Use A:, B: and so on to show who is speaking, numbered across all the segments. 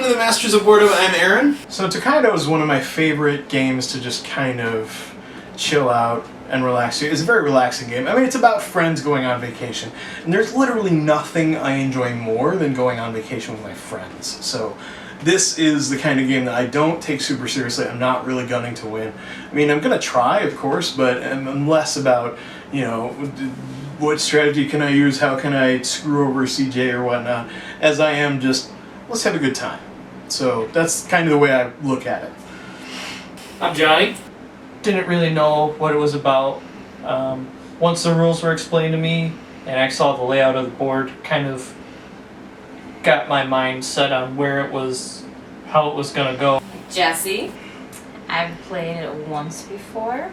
A: to the Masters of Boarddom. I'm Aaron. So Tokaido is one of my favorite games to just kind of chill out and relax. It's a very relaxing game. I mean, it's about friends going on vacation. And there's literally nothing I enjoy more than going on vacation with my friends. So this is the kind of game that I don't take super seriously. I'm not really gunning to win. I mean, I'm going to try, of course, but I'm less about, you know, what strategy can I use, how can I screw over CJ or whatnot, as I am just, let's have a good time. So that's kind of the way I look at it.
B: I'm Johnny. Didn't really know what it was about. Once the rules were explained to me and I saw the layout of the board, kind of got my mind set on where it was, how it was going to go.
C: Jessi. I've played it once before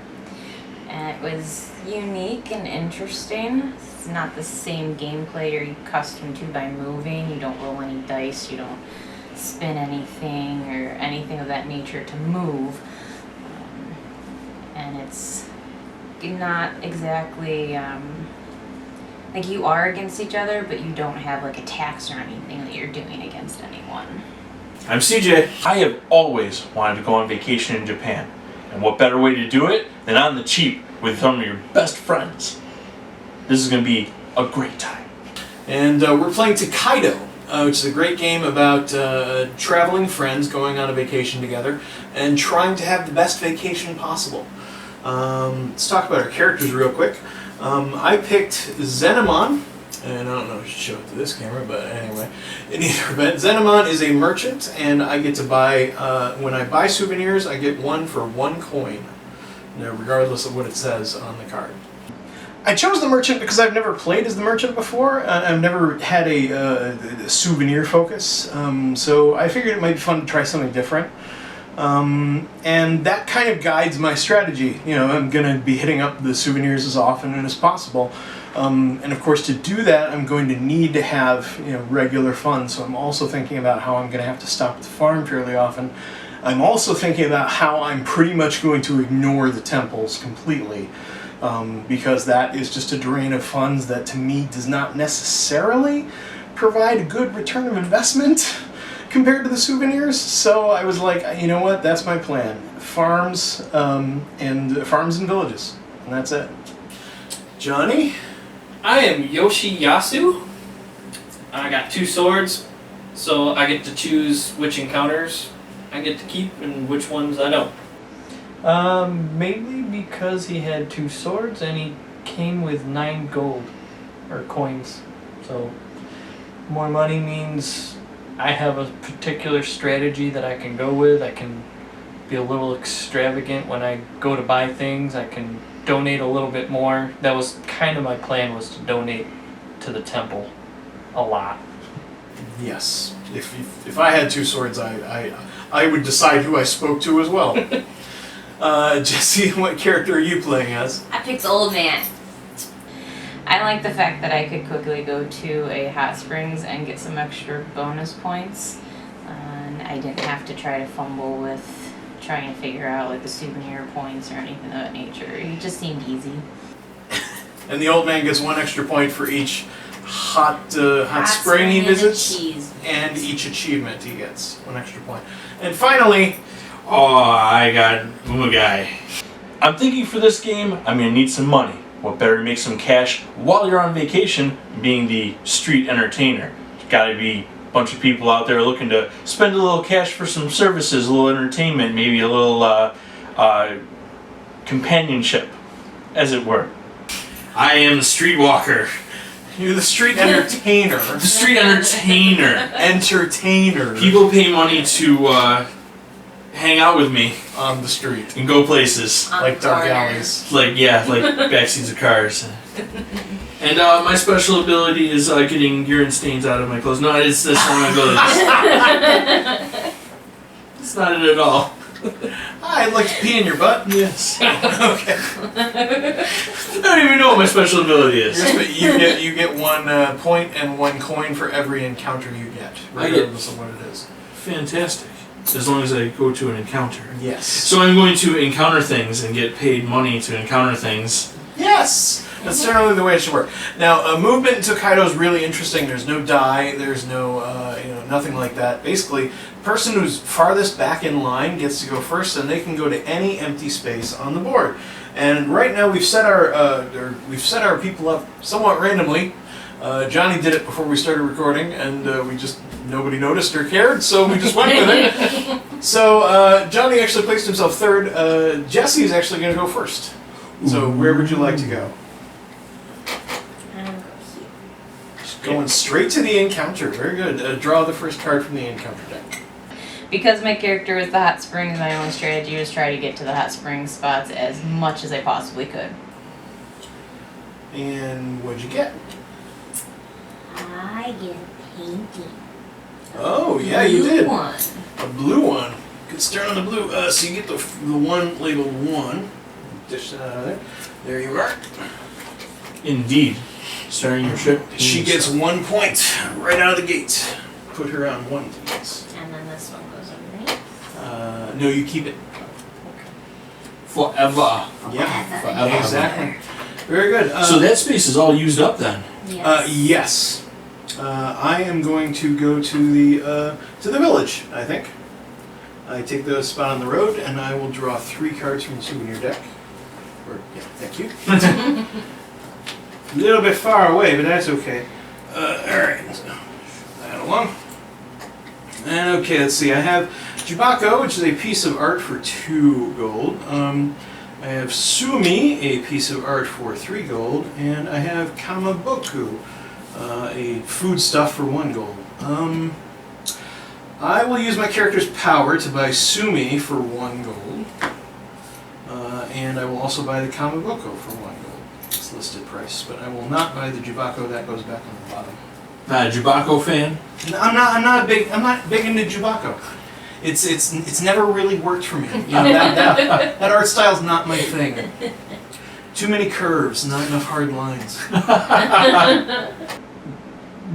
C: and it was unique and interesting. It's not the same gameplay you're accustomed to by moving. You don't roll any dice, you don't spin anything or anything of that nature to move. And it's not exactly like you are against each other, but you don't have like attacks or anything that you're doing against anyone.
D: I'm CJ. I have always wanted to go on vacation in Japan. And what better way to do it than on the cheap with some of your best friends. This is going to be a great time.
A: And we're playing Tokaido, which is a great game about traveling friends going on a vacation together and trying to have the best vacation possible. Let's talk about our characters real quick. I picked Zenemon, and I don't know if I should show it to this camera, but anyway, in either event, Zenemon is a merchant, and I get to buy, when I buy souvenirs, I get one for 1 coin, regardless of what it says on the card. I chose the merchant because I've never played as the merchant before. I've never had a souvenir focus, so I figured it might be fun to try something different. And that kind of guides my strategy. You know, I'm going to be hitting up the souvenirs as often as possible. And of course, to do that, I'm going to need to have, you know, regular funds. So I'm also thinking about how I'm going to have to stop at the farm fairly often. I'm also thinking about how I'm pretty much going to ignore the temples completely. Because that is just a drain of funds that to me does not necessarily provide a good return of investment compared to the souvenirs. So I was like, you know what, that's my plan. Farms and villages, and that's it. Johnny?
B: I am Yoshiyasu. I got 2 swords, so I get to choose which encounters I get to keep and which ones I don't. Mainly because he had 2 swords and he came with 9 gold, or coins. So more money means I have a particular strategy that I can go with. I can be a little extravagant when I go to buy things. I can donate a little bit more. That was kind of my plan, was to donate to the temple a lot.
A: Yes. If I had 2 swords, I would decide who I spoke to as well. Jessi, what character are you playing as?
C: I picked Old Man. I like the fact that I could quickly go to a hot springs and get some extra bonus points. And I didn't have to try to fumble with trying to figure out like the souvenir points or anything of that nature. It just seemed easy.
A: And the old man gets 1 extra point for each hot spring he visits, and each achievement he gets 1 extra point. And finally,
D: I got Umugai. I'm thinking for this game, I'm going to need some money. What better to make some cash while you're on vacation, being the street entertainer. There's got to be a bunch of people out there looking to spend a little cash for some services, a little entertainment, maybe a little companionship, as it were. I am the streetwalker.
A: You're the street entertainer.
D: The street entertainer.
A: Entertainer.
D: People pay money to hang out with me
A: on the street
D: and go places
A: like dark alleys.
D: Like backseats of cars. And my special ability is getting urine stains out of my clothes. No, that's not my ability. It's not it at all.
A: I'd like to pee in your butt.
D: Yes.
A: Okay.
D: I don't even know what my special ability is.
A: You get 1 point and 1 coin for every encounter you get, regardless of what it is.
D: Fantastic. As long as I go to an encounter.
A: Yes.
D: So I'm going to encounter things and get paid money to encounter things.
A: Yes! That's generally the way it should work. Now, movement in Tokaido is really interesting. There's no die, there's no, nothing like that. Basically, the person who's farthest back in line gets to go first, and they can go to any empty space on the board. And right now, we've set our people up somewhat randomly. Johnny did it before we started recording, and nobody noticed or cared, so we just went with it. So Johnny actually placed himself third. Jessi is actually going to go first. So where would you like to go? Just going straight to the encounter. Very good. Draw the first card from the encounter deck.
C: Because my character is the hot springs, my own strategy was try to get to the hot spring spots as much as I possibly could.
A: And what'd you get?
E: I get a painting.
A: Oh, yeah, you did.
C: One.
A: A blue one. Good start on the blue. So you get the one labeled 1. Dish that out of there. There you are.
D: Indeed. Starting your ship.
A: She gets 1 point right out of the gate. Put her on 1, please.
E: And then this one goes underneath.
A: No, you keep it.
D: Forever.
A: Yeah,
D: Forever.
A: exactly. Very good.
D: So that space is all used up then?
A: Yes. I am going to go to the village, I think. I take the spot on the road, and I will draw 3 cards from the souvenir deck. Thank you. A little bit far away, but that's okay. Alright, so that along. And okay, let's see. I have Jubako, which is a piece of art for 2 gold. I have Sumi, a piece of art for 3 gold. And I have Kamaboku, a foodstuff for 1 gold. I will use my character's power to buy Sumi for 1 gold. And I will also buy the Kamaboko for 1 gold. It's listed price, but I will not buy the Jubako. That goes back on the bottom.
D: Not a Jubako fan?
A: No, I'm not big into Jubako. It's never really worked for me. You know, that art style's not my thing. Too many curves, not enough hard lines.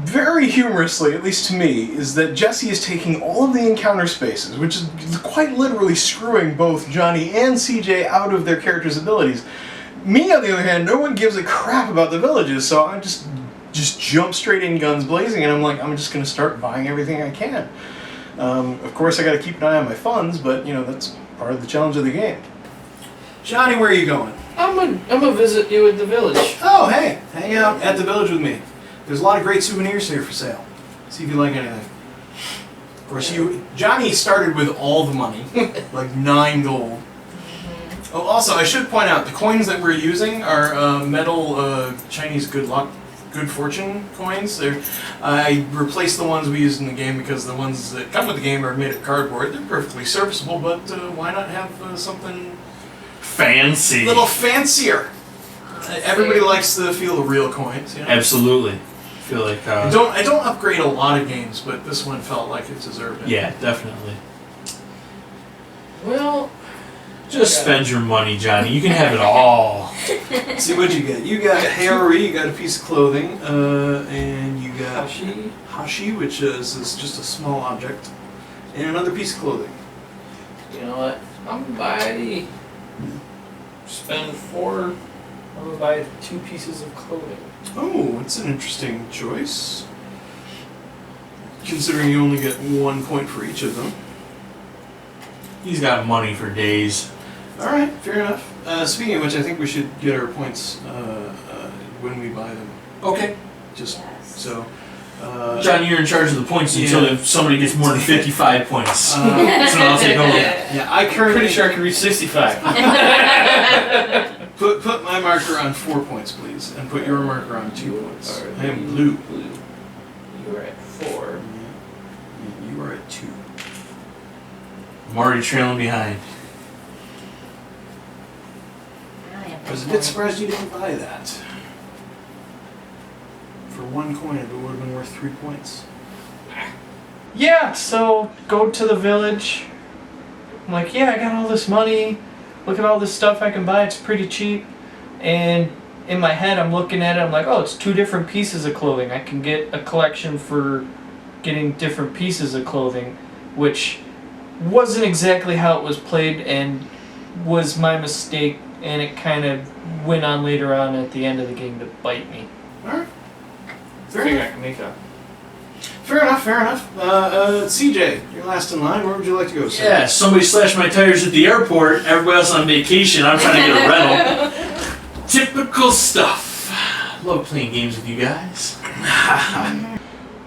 A: Very humorously, at least to me, is that Jessi is taking all of the encounter spaces, which is quite literally screwing both Johnny and CJ out of their characters' abilities. Me, on the other hand, no one gives a crap about the villages, so I just jump straight in guns blazing, and I'm just going to start buying everything I can. Of course, I got to keep an eye on my funds, but that's part of the challenge of the game. Johnny, where are you going?
B: I'm gonna visit you at the village.
A: Oh, hey, hang out at the village with me. There's a lot of great souvenirs here for sale. See if you like anything. Of course, Johnny started with all the money, like 9 gold. Oh, also, I should point out, the coins that we're using are metal Chinese good luck, good fortune coins. I replaced the ones we used in the game because the ones that come with the game are made of cardboard. They're perfectly serviceable, but why not have something
D: fancy?
A: A little fancier. Everybody likes the feel of real coins.
D: Absolutely. I feel like
A: I don't upgrade a lot of games, but this one felt like it deserved it.
D: Yeah, definitely.
B: Well,
D: just spend your money, Johnny. You can have it all.
A: See what you get. You got Haori, you got a piece of clothing, and you got Hashi, which is just a small object, and another piece of clothing.
B: You know what? I'm gonna buy. Spend 4. I'm gonna buy 2 pieces of clothing.
A: Oh, that's an interesting choice. Considering you only get 1 point for each of them.
D: He's got money for days.
A: Alright, fair enough. Speaking of which, I think we should get our points when we buy them.
D: Okay.
A: Just so.
D: Johnny, you're in charge of the points until if somebody gets more than 55 points. So I'll take over.
A: Yeah, I
B: I'm
A: currently
B: pretty sure I can reach 65.
A: put my marker on 4 points, please, and put your marker on 2 points. I am blue.
B: You are at 4.
A: Yeah, you are at 2.
D: I'm already trailing behind.
A: I was a bit surprised you didn't buy that. For 1 coin, it would have been worth 3 points.
B: Yeah, so go to the village. I'm like, yeah, I got all this money. Look at all this stuff I can buy. It's pretty cheap. And in my head, I'm looking at it. I'm like, oh, it's 2 different pieces of clothing. I can get a collection for getting different pieces of clothing, which wasn't exactly how it was played and was my mistake and it kind of went on later on at the end of the game to bite me.
A: Alright. Fair
B: Figure
A: enough.
B: I can make a.
A: Fair enough, fair enough. CJ, you're last in line. Where would you like to go, sir?
D: Yeah, somebody slashed my tires at the airport. Everybody else on vacation. I'm trying to get a rental. Typical stuff. Love playing games with you guys.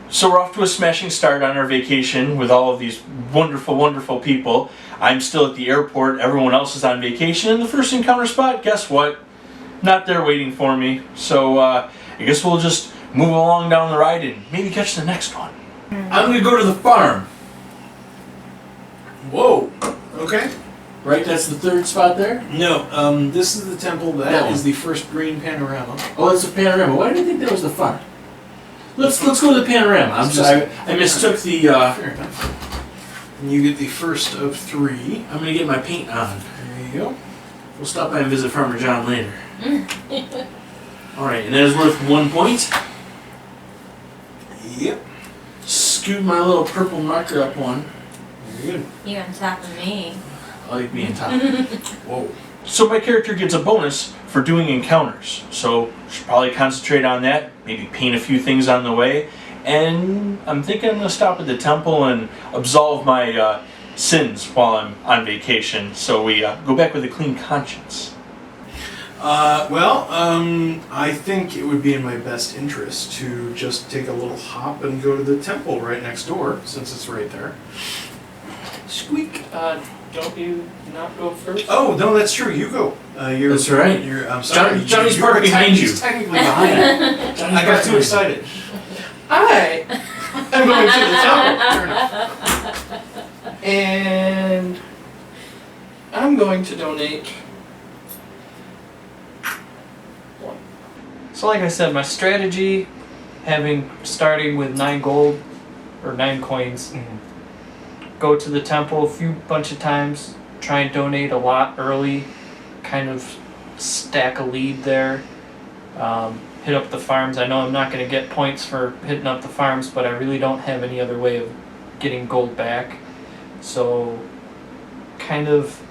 D: So we're off to a smashing start on our vacation with all of these wonderful, wonderful people. I'm still at the airport. Everyone else is on vacation. And the first encounter spot, guess what? Not there waiting for me. So I guess we'll just move along down the ride and maybe catch the next one. I'm going to go to the farm.
A: Whoa. Okay.
D: Right, that's the third spot there?
A: No, this is the temple. That is the first green panorama.
D: Oh, that's the panorama. Why did I think that was the farm? Let's go to the panorama. I'm sorry, I mistook the.
A: Fair enough. And you get the first of 3.
D: I'm gonna get my paint on.
A: There you go.
D: We'll stop by and visit Farmer John later. All right, and that is worth 1 point.
A: Yep.
D: Scoot my little purple marker up one.
A: Very good.
C: You on top of me.
D: I'll leave me on top.
A: Whoa.
D: So my character gets a bonus for doing encounters. So should probably concentrate on that. Maybe paint a few things on the way. And I'm thinking I'm gonna stop at the temple and absolve my sins while I'm on vacation. So we go back with a clean conscience.
A: I think it would be in my best interest to just take a little hop and go to the temple right next door, since it's right there. Squeak.
B: Don't you not go first?
A: Oh, no, that's true. You go.
D: That's right.
A: I'm sorry.
D: Johnny's
A: You're
D: parked behind you.
A: He's technically behind. I got too excited.
B: Alright.
A: I'm going to the temple. Fair enough.
B: And I'm going to donate 1. So like I said, my strategy, starting with 9 gold, or 9 coins, go to the temple a bunch of times, try and donate a lot early, kind of stack a lead there, hit up the farms. I know I'm not going to get points for hitting up the farms, but I really don't have any other way of getting gold back. So kind of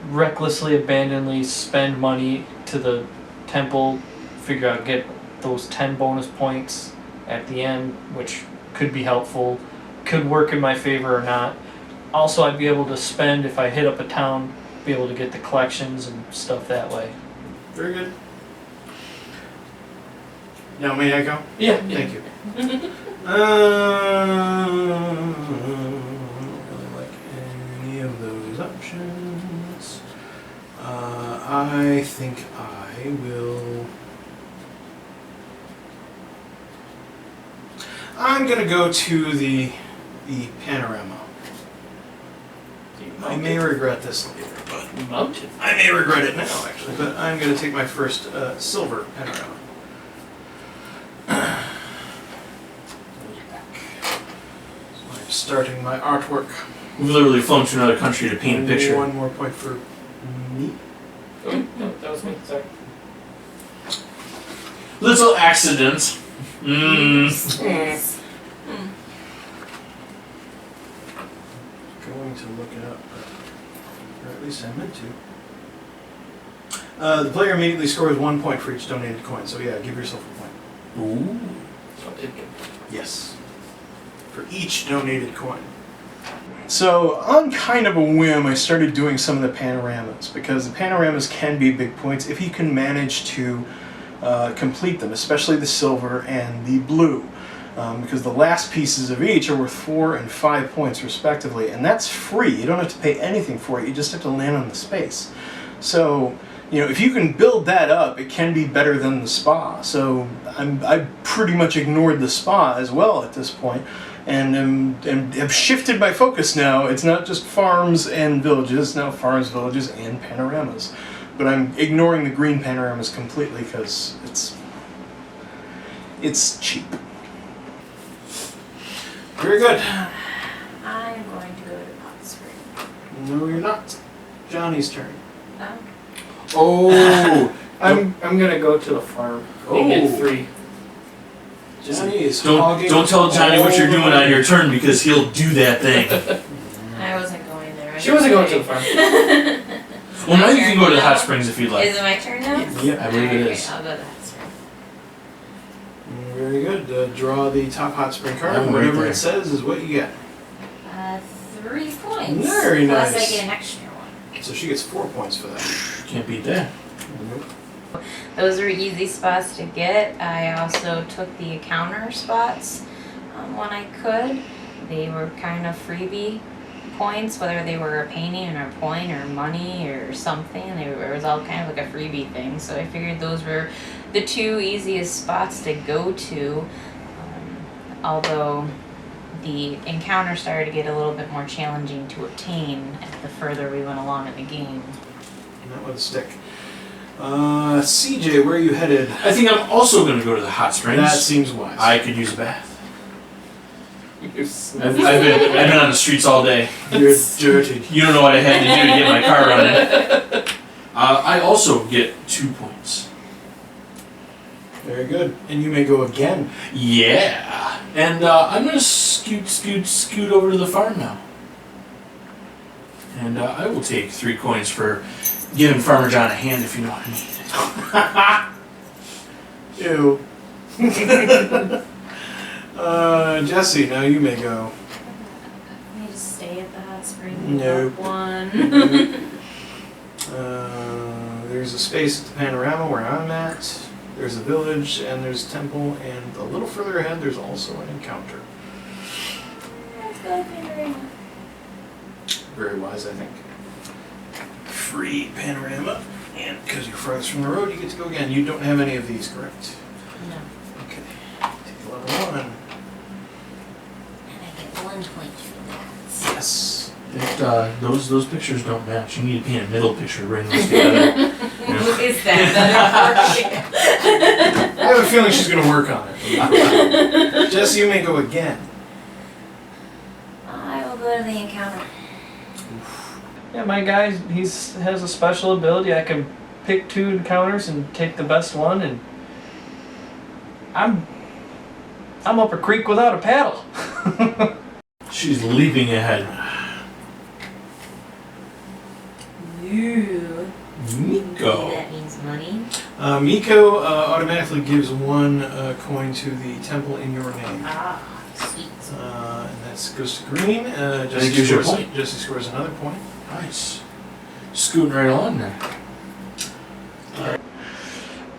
B: recklessly, abandonedly spend money to the temple, figure out get those 10 bonus points at the end, which could be helpful, could work in my favor or not. Also, I'd be able to spend, if I hit up a town, be able to get the collections and stuff that way.
A: Very good. Now, may I go?
B: Yeah.
A: Thank you. I don't really like any of those options. I think I will. I'm gonna go to the panorama. I may regret this later, but
B: Mountain.
A: I may regret it now, actually. But I'm gonna take my first silver panorama. So I'm starting my artwork.
D: We've literally flown to another country to paint a picture.
A: 1 more point for me.
B: Oh, no, that was me. Sorry.
D: Little accident.
A: Going to look it up, or at least I meant to. The player immediately scores 1 point for each donated coin. So yeah, give yourself a point.
D: Ooh.
B: So I did get.
A: Yes. For each donated coin. So, on kind of a whim, I started doing some of the panoramas, because the panoramas can be big points if you can manage to complete them, especially the silver and the blue, because the last pieces of each are worth 4 and 5 points respectively, and that's free. You don't have to pay anything for it, you just have to land on the space. So, you know, if you can build that up, it can be better than the spa. So I pretty much ignored the spa as well at this point, and have shifted my focus now. It's not just farms and villages, now farms, villages, and panoramas. But I'm ignoring the green panoramas completely because it's cheap. Very good.
C: I'm going to go to Hot Spring.
A: No, you're not. Johnny's turn.
C: Oh.
D: Oh.
B: I'm gonna go to the farm and get 3.
A: Johnny is
D: Don't
A: hogging.
D: tell Johnny what you're doing on your turn, because he'll do that thing.
C: I wasn't going there.
B: She wasn't going to the farm.
D: Well, now
C: my
D: you can
C: turn
D: go to the
C: now?
D: hot springs if you'd like.
C: Is it my turn now?
D: Yep, I believe it
C: Alright,
D: is.
C: I'll go to the hot spring.
A: Very good. Draw the top hot spring card.
D: I'm right
A: Whatever
D: there.
A: it says is what you get.
C: 3 points.
A: Very
C: Plus
A: nice.
C: I get an extra one.
A: So she gets 4 points for that.
D: Can't beat that.
A: Nope.
C: Those are easy spots to get. I also took the encounter spots when I could. They were kind of freebie points, whether they were a painting or a point or money or something. It was all kind of like a freebie thing. So I figured those were the 2 easiest spots to go to. Although the encounter started to get a little bit more challenging to obtain the further we went along in the game.
A: Not with a stick. CJ, where are you headed?
D: I think I'm also going to go to the hot springs.
A: That seems wise.
D: I could use a bath.
B: You're so
D: I've been on the streets all day.
A: You're dirty.
D: You don't know what I had to do to get my car running. I also get 2 points.
A: Very good. And you may go again.
D: Yeah. And I'm going to scoot over to the farm now. And I will take 3 coins for giving Farmer John a hand, if you know what I mean.
A: Ew. Jessi, now you may go.
C: I need to stay at the hot spring.
A: No.
C: One.
A: There's a space at the panorama where I'm at. There's a village, and there's a temple, and a little further ahead there's also an encounter.
C: Let's go to Panorama.
A: Very wise, I think. Free panorama, and because you're farthest from the road, you get to go again. You don't have any of these, correct?
C: No.
A: Okay. Take level 1.
E: And I get 1 point for that.
A: Yes.
D: Those pictures don't match. You need to paint a middle picture to bring those together.
C: Is that better?
A: I have a feeling she's going to work on it. Jessi, you may go again.
C: I will go to the encounter.
B: Yeah, my guy, has a special ability. I can pick 2 encounters and take the best one, and I'm up a creek without a paddle.
D: She's leaping ahead.
E: You.
D: Nico.
E: That means money.
A: Miko automatically gives 1 coin to the temple in your name.
E: Ah, sweet.
A: And that goes to green.
D: it gives you a point.
A: Jessi scores another point.
D: Nice. Scooting right along there.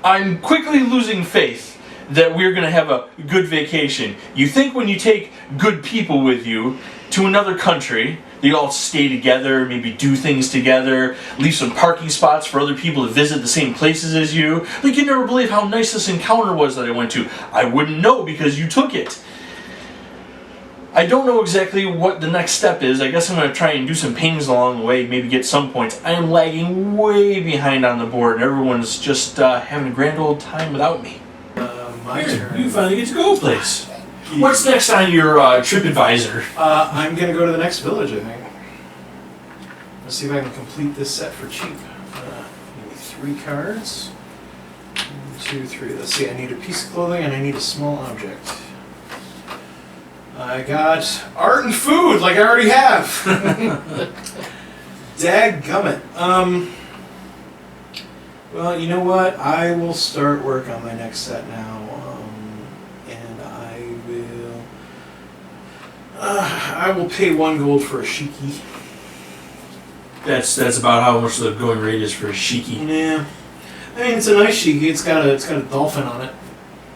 D: I'm quickly losing faith that we're going to have a good vacation. You think when you take good people with you to another country, they all stay together, maybe do things together, leave some parking spots for other people to visit the same places as you. Like, you'd never believe how nice this encounter was that I went to. I wouldn't know because you took it. I don't know exactly what the next step is. I guess I'm going to try and do some pings along the way, maybe get some points. I am lagging way behind on the board, and everyone's just having a grand old time without me.
A: My turn.
D: You finally get to go a place. What's next on your TripAdvisor?
A: I'm going to go to the next village, I think. Let's see if I can complete this set for cheap. Maybe 3 cards. 1, 2, 3. Let's see, I need a piece of clothing and I need a small object. I got art and food, like I already have. Dadgummit. Well, you know what? I will start work on my next set now. And I will pay 1 gold for a shiki.
D: That's about how much the going rate is for a shiki.
A: Yeah. I mean, it's a nice shiki. It's got a dolphin on it.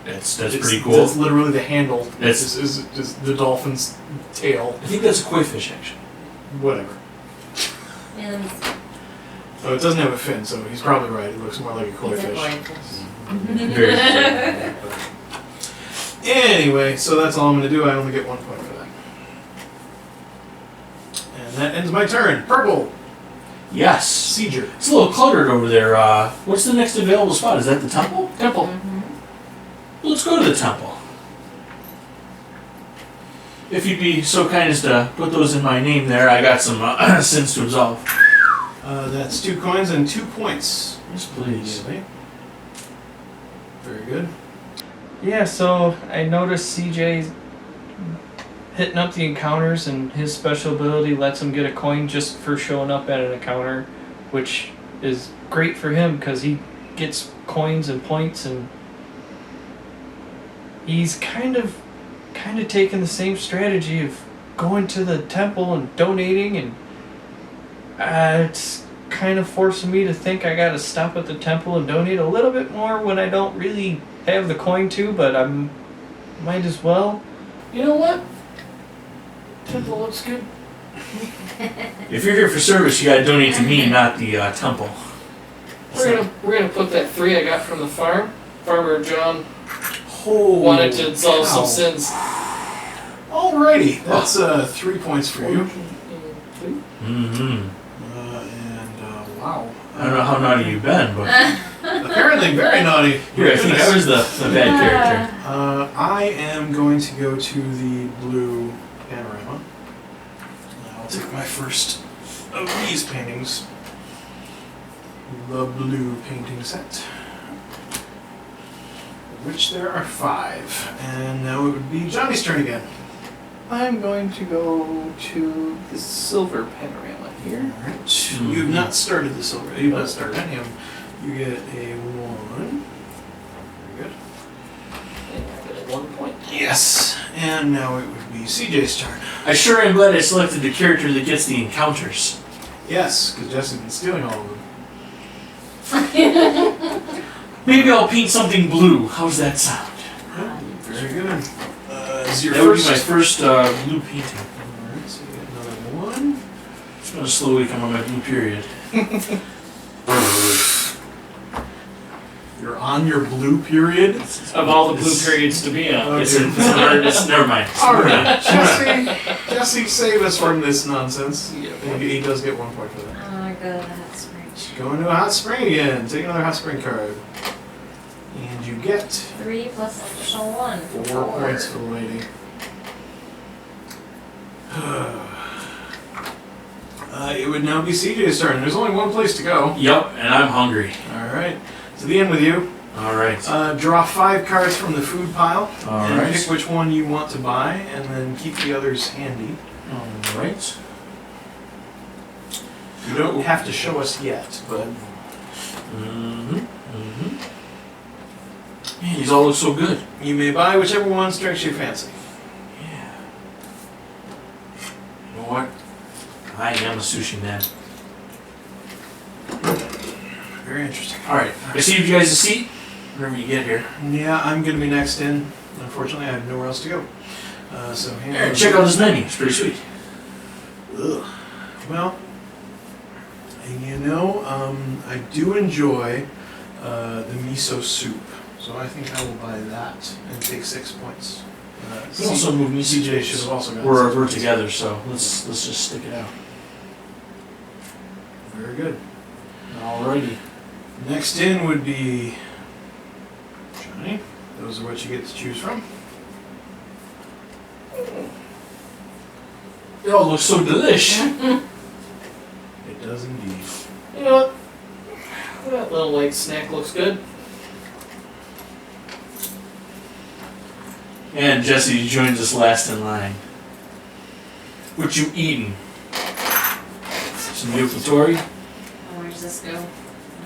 D: That's
A: It's
D: pretty cool.
A: That's literally the handle.
D: That's-
A: is the dolphin's tail.
D: I think that's a koi fish, actually.
A: Whatever.
E: Yeah, let me see.
A: Oh, it doesn't have a fin, so he's probably right. It looks more like a koi
E: Is it
A: fish.
E: gorgeous?
D: Very
A: Anyway, so that's all I'm going to do. I only get 1 point for that. And that ends my turn. Purple.
D: Yes.
A: Seizure.
D: It's a little cluttered over there. What's the next available spot? Is that the temple?
A: Temple.
D: Let's go to the temple. If you'd be so kind as to put those in my name there, I got some sins to absolve.
A: That's 2 coins and 2 points.
D: Yes, please.
A: Immediately. Very good.
B: Yeah, so I noticed CJ's hitting up the encounters, and his special ability lets him get a coin just for showing up at an encounter, which is great for him because he gets coins and points, and he's kind of taken the same strategy of going to the temple and donating, and it's kind of forcing me to think I gotta stop at the temple and donate a little bit more when I don't really have the coin to, but I might as well. You know what? Temple looks good.
D: If you're here for service, you gotta donate to me, not the temple.
B: We're gonna put that 3 I got from the farm. Farmer John
A: Oh,
B: wanted to absolve
A: cow.
B: some sins.
A: Alrighty, that's 3 points for you.
D: Mm-hmm.
A: Wow.
D: I don't know how naughty you've been, but
A: Apparently very naughty.
D: I think I was the bad character.
A: I am going to go to the blue panorama. I'll take my first of these paintings. The blue painting set. Which there are 5. And now it would be Johnny's turn again.
B: I'm going to go to the silver panorama here.
A: Alright. You've not started the silver. You've not started any of them. You get a 1. Very good.
B: And I get a 1 point.
A: Yes. And now it would be CJ's turn.
D: I sure am glad I selected the character that gets the encounters.
A: Yes, because Jessi's been stealing all of them.
D: Maybe I'll paint something blue. How's that sound?
A: Very good. Is your
D: That would be
A: first...
D: my first blue painting.
A: Alright, so you get another 1.
D: It's gonna slowly come on my blue period.
A: You're on your blue period?
B: Of all the blue periods to be on.
A: Okay.
D: It's never mind.
A: Alright, Jessi, save us from this nonsense. He does get 1 point for that.
E: I'm gonna go to the hot spring.
A: Go into a hot spring again. Take another hot spring card. And you get
E: 3 plus additional 1.
A: 4 points for the lady. It would now be CJ's turn. There's only one place to go.
D: Yep, and I'm hungry.
A: Alright. To the end with you.
D: Alright.
A: Draw 5 cards from the food pile. And
D: Alright.
A: pick which one you want to buy, and then keep the others handy.
D: Alright.
A: You don't have to show us yet, but...
D: Mm-hmm. Mm-hmm. Man, these all look so good.
A: You may buy whichever one strikes your fancy.
D: Yeah. You know what? I am a sushi man.
A: Very interesting.
D: Alright, I see you guys a seat whenever you get here.
A: Yeah, I'm going to be next in. Unfortunately, I have nowhere else to go. So hang
D: Here,
A: on.
D: check out this menu. It's pretty sweet.
A: Ugh. Well, you know, I do enjoy the miso soup. So I think I will buy that and take 6 points.
D: You can also move me.
A: CJ should have also got
D: We're
A: 6 points.
D: together, so let's just stick it out.
A: Very good.
D: Alrighty.
A: Next in would be Johnny. Those are what you get to choose from.
D: It all looks so delish.
A: It does indeed.
B: You know what? That little light snack looks good.
D: And Jessi joins us last in line. What you eating? Some yakitori?
E: Where's this go?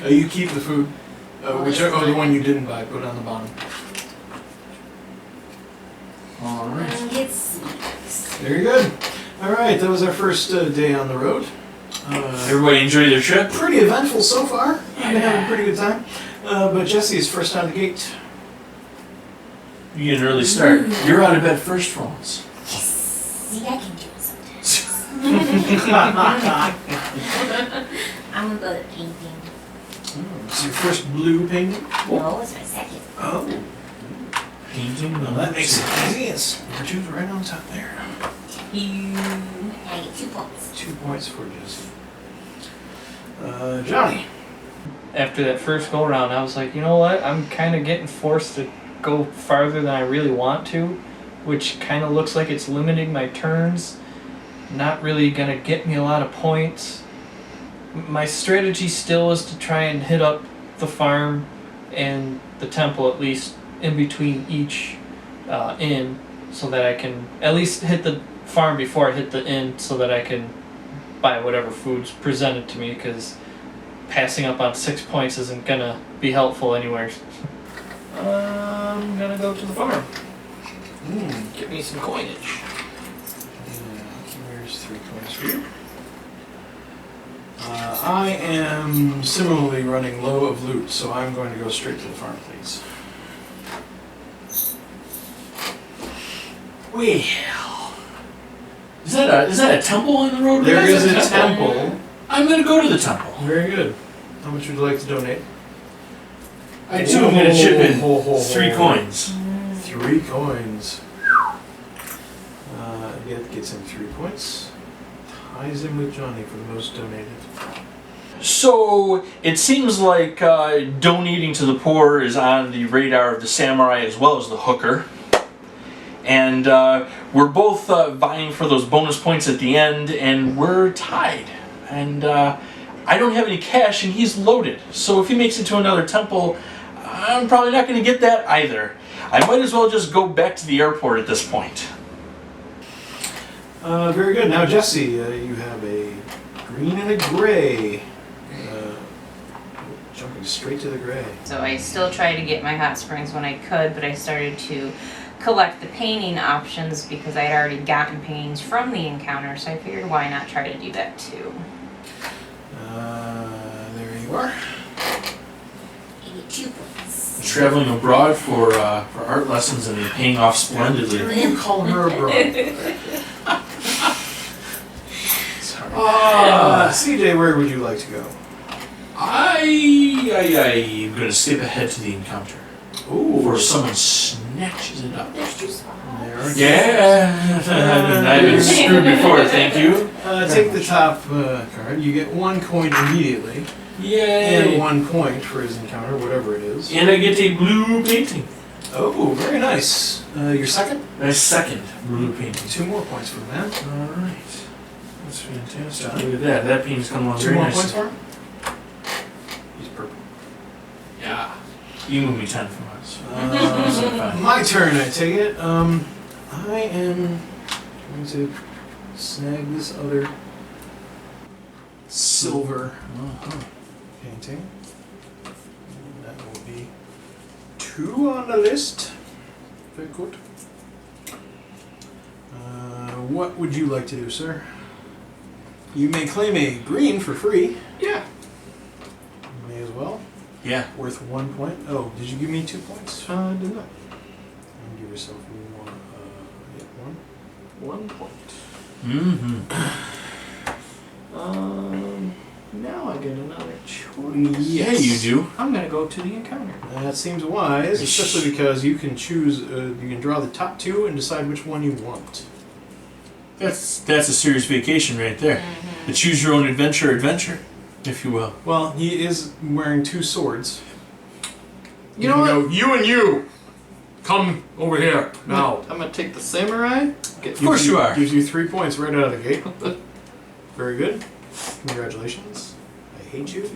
A: You keep the food. Whichever the one you didn't buy, put it on the bottom.
D: Alright.
E: Get seeds.
A: Very good. All right, that was our first day on the road.
D: Everybody enjoy their trip?
A: Pretty eventful so far. I've been having a pretty good time. But Jessi is first out of the gate.
D: You get an early start. You're out of bed first for once.
E: Yes. See, I can do it sometimes. I'm gonna go to painting.
A: It's your first blue painting.
E: No, it's my second.
A: Oh,
D: Painting.
A: well, that makes it easy. It's number 2's right on top there.
E: I get 2 points.
A: 2 points for Jessi. Johnny.
B: After that first go round, I was like, you know what? I'm kind of getting forced to go farther than I really want to, which kind of looks like it's limiting my turns. Not really gonna get me a lot of points. My strategy still is to try and hit up the farm and the temple, at least in between each inn, so that I can at least hit the farm before I hit the inn, so that I can buy whatever food's presented to me, because passing up on 6 points isn't gonna be helpful anywhere. I'm gonna go to the farm. Get me some coinage.
A: There's 3 coins for you. I am similarly running low of loot, so I'm going to go straight to the farm, please.
D: Well, is that a temple on the road?
A: There is a temple.
D: I'm gonna go to the temple.
A: Very good. How much would you like to donate?
D: I too am gonna chip in
A: Ho, ho, ho.
D: 3 coins.
A: 3 coins. Gets him 3 points. Ties him with Johnny for the most donated.
D: So it seems like donating to the poor is on the radar of the samurai as well as the hooker. And we're both vying for those bonus points at the end, and we're tied. And I don't have any cash, and he's loaded. So if he makes it to another temple, I'm probably not going to get that either. I might as well just go back to the airport at this point.
A: Very good. Now, Jessi, you have a green and a gray. Jumping straight to the gray.
C: So I still tried to get my hot springs when I could, but I started to collect the painting options because I had already gotten paintings from the encounter, so I figured why not try to do that too.
A: There you are.
E: You get 2 points.
D: Traveling abroad for art lessons and paying off splendidly.
A: Why are you calling her abroad? Sorry. CJ, where would you like to go?
D: I'm gonna skip ahead to the encounter.
A: Ooh,
D: Or someone snatches it up.
E: There's 2 spots.
D: Yeah, I've been screwed before, thank you.
A: Take the top card. You get 1 coin immediately.
D: Yay!
A: And 1 point for his encounter, whatever it is.
D: And I get a blue painting.
A: Oh, very nice. Your second?
D: My second blue painting.
A: 2 more points for the man.
D: Alright. That's fantastic. Look at that. That painting's coming along
A: 2
D: very
A: more
D: nicely.
A: points for him? He's purple.
D: Yeah. You move me 10 from us.
A: My turn, I take it. I am going to snag this other silver painting. And that will be 2 on the list. Very good. What would you like to do, sir? You may claim a green for free.
D: Yeah.
A: May as well.
D: Yeah.
A: Worth 1 point. Oh, did you give me 2 points?
B: I did not.
A: And give yourself 1.
B: 1 point.
D: Mm-hmm.
B: Now I get another choice.
D: Yeah, you do.
B: I'm gonna go to the encounter.
A: That seems wise, especially because you can choose. You can draw the top 2 and decide which one you want.
D: That's a serious vacation right there. The choose your own adventure, if you will.
A: Well, he is wearing 2 swords.
B: You know what?
A: Go, you and you, come over here now.
B: I'm gonna take the samurai.
D: Of course you are.
A: Gives you 3 points right out of the gate. Very good. Congratulations. I hate you.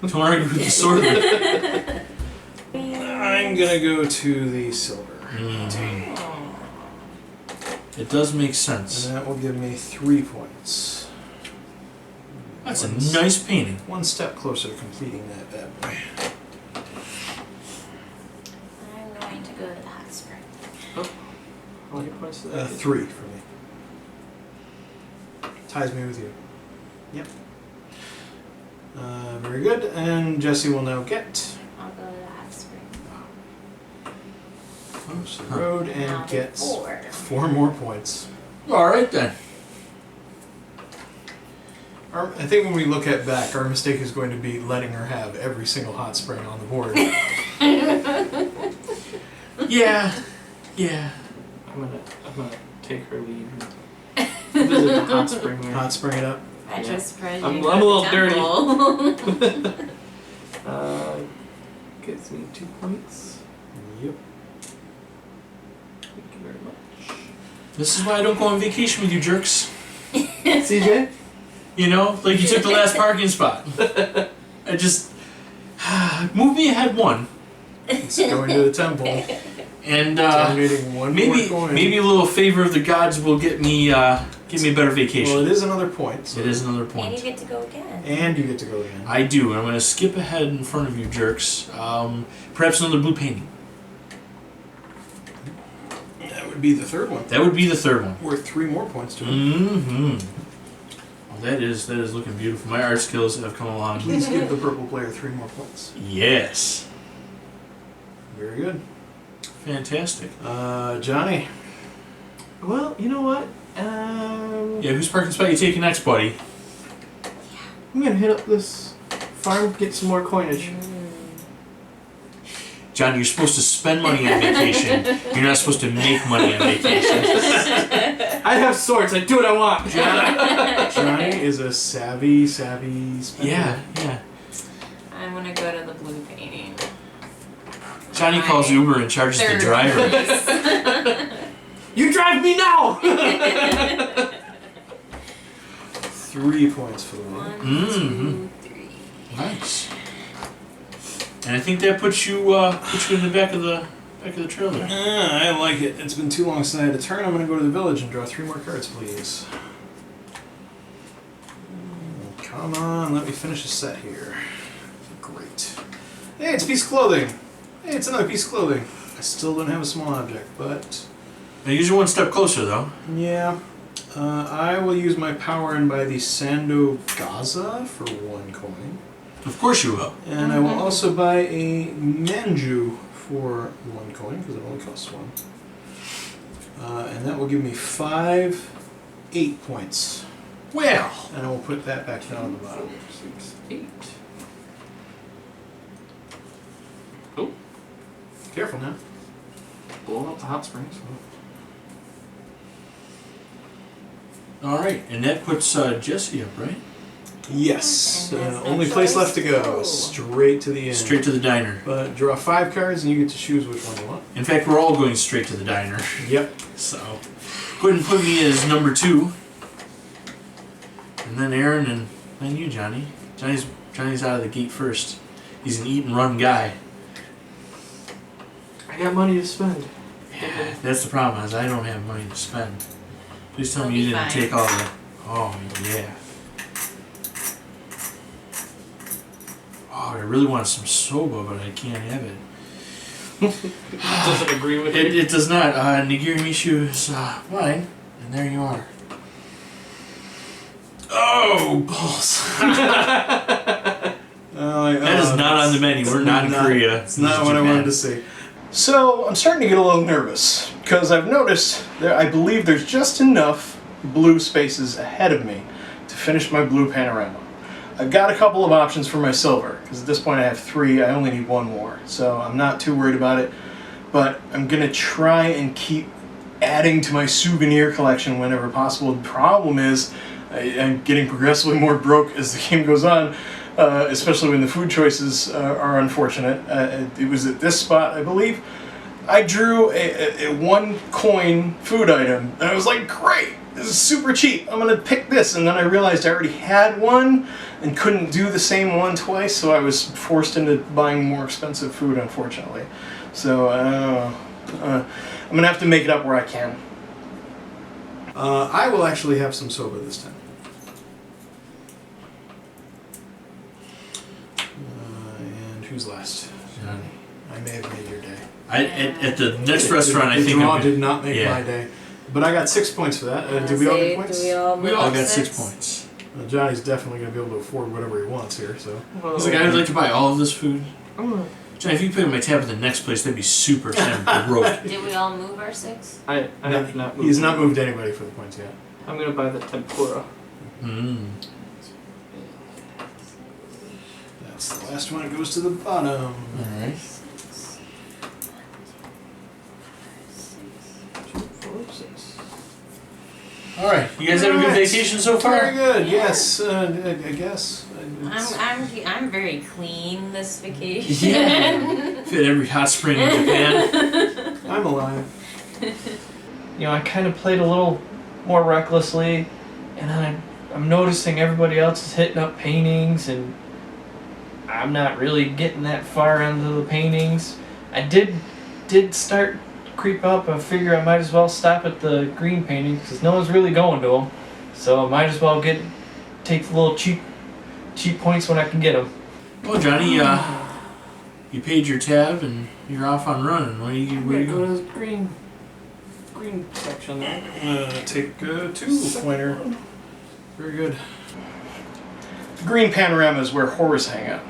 D: Don't argue with the sword.
A: I'm gonna go to the silver.
D: It does make sense.
A: And that will give me 3 points.
D: That's a nice painting.
A: 1 step closer to completing that bad boy.
E: I'm going to go to the hot spring.
B: How many points did I get?
A: 3 for me. Ties me with you. Yep. Very good. And Jessi will now get
E: I'll go to the hot spring.
A: Goes to the road
E: Now
A: and gets
E: 4.
A: 4 more points.
D: Alright then.
A: I think when we look at back, our mistake is going to be letting her have every single hot spring on the board.
D: Yeah.
B: I'm gonna take her lead. Visit the hot spring there.
A: Hot spring it up.
E: I just spread you.
B: I'm
E: to
B: a little
E: the
B: dirty.
E: temple.
B: Gives me 2 points.
A: Yep.
B: Thank you very much.
D: This is why I don't go on vacation with you jerks.
B: CJ?
D: You know, like you took the last parking spot. I just move me ahead 1.
A: It's going to the temple.
D: And
A: Donating 1 more coin.
D: maybe a little favor of the gods will get me Give me a better vacation.
A: Well, it is another point. So.
D: It is another
E: And
D: point.
E: you get to go again.
A: And you get to go again.
D: I do, and I'm going to skip ahead in front of you jerks. Perhaps another blue painting.
A: That would be the third one.
D: That would be the third one.
A: Worth 3 more points to it.
D: Mm-hmm. Well, that is looking beautiful. My art skills have come along.
A: Please give the purple player 3 more points.
D: Yes.
A: Very good.
D: Fantastic.
A: Johnny.
B: Well, you know what?
D: Yeah, whose parking spot you taking next, buddy?
B: I'm gonna hit up this farm, get some more coinage.
D: John, you're supposed to spend money on vacation. You're not supposed to make money on vacation.
B: I have swords. I do what I want.
A: Johnny is a savvy spender.
D: Yeah.
E: I'm gonna go to the blue painting.
D: Johnny calls Uber and charges the
E: Third
D: driver.
E: place.
B: You drive me now!
A: 3 points for the win.
E: 1,
D: Mhm.
E: 2, 3.
D: Nice. And I think that puts you in the back of the trailer.
A: I like it. It's been too long since I had a turn. I'm going to go to the village and draw 3 more cards, please. Come on, let me finish a set here. Great. Hey, it's a piece of clothing. Hey, it's another piece of clothing. I still don't have a small object, but
D: Now use your one step closer, though.
A: yeah. I will use my power and buy the Sando Gaza for 1 coin.
D: Of course you will.
A: And I will also buy a Manju for 1 coin, because it only costs 1. And that will give me 8 points.
D: Well.
A: And I will put that back down on the bottom.
B: 6, 8.
A: Oh. Careful now.
B: Blowing up the hot springs.
D: All right, and that puts Jessi up, right?
A: Yes.
E: And that's my
A: Only place
E: choice.
A: left to go.
E: Oh.
A: Straight to the end.
D: Straight to the diner.
A: But draw 5 cards and you get to choose which one you want.
D: In fact, we're all going straight to the diner.
A: Yep.
D: So, go ahead and put me as number 2. And then Aaron, and then you, Johnny. Johnny's out of the gate first. He's an eat and run guy.
B: I got money to spend.
D: Yeah, that's the problem, is I don't have money to spend. Please tell
E: You'll
D: me you
E: be
D: didn't
E: fine.
D: take all the... Oh, yeah. Oh, I really want some soba, but I can't have it.
B: Doesn't agree with you.
D: It does not. Nigiri Mishu is mine, and there you are. Oh, balls. That is not on the menu. We're not in Korea.
A: It's not what I wanted to see. So I'm starting to get a little nervous because I've noticed I believe there's just enough blue spaces ahead of me to finish my blue panorama. I've got a couple of options for my silver because at this point I have 3. I only need 1 more, so I'm not too worried about it. But I'm gonna try and keep adding to my souvenir collection whenever possible. The problem is I'm getting progressively more broke as the game goes on. Especially when the food choices are unfortunate. It was at this spot, I believe. I drew a 1 coin food item, and I was like, great, this is super cheap, I'm gonna pick this. And then I realized I already had one and couldn't do the same one twice, so I was forced into buying more expensive food, unfortunately. So I'm gonna have to make it up where I can. I will actually have some soba this time. And who's last?
D: Johnny.
A: I may have made your day.
D: At the next restaurant, I think
A: the draw
D: I'm
A: did not make
D: yeah.
A: my day, but I got 6 points for that. Did we all get points?
E: Do we all
D: got 6
E: 6
D: points.
A: Johnny's definitely going to be able to afford whatever he wants here. So
D: He's like, I'd like to buy all of this food.
B: I'm
D: Johnny, if you put my tab at the next place, that'd be super broke.
E: Did we all move our 6?
B: I have not moved.
A: he's not moved anybody for the points yet.
B: I'm gonna buy the tempura.
D: Mm.
A: That's the last one. It goes to the bottom.
D: All right.
B: 2, 4, 6.
D: All right. You guys having a good
A: Alright.
D: vacation so far?
A: Very good. Yes, I guess. It's-
E: I'm very clean this vacation.
D: Yeah. Fit every hot spring in Japan.
A: I'm alive.
B: You know, I kind of played a little more recklessly, and I'm noticing everybody else is hitting up paintings, and I'm not really getting that far into the paintings. I did start creep up, I figure I might as well stop at the green painting because no one's really going to them. So I might as well take the little cheap points when I can get them.
D: Well, Johnny, you paid your tab and you're off on running. Where you
B: Go
D: go?
B: to the green section there.
A: Take a 2-pointer. Very good. The green panorama is where whores hang out.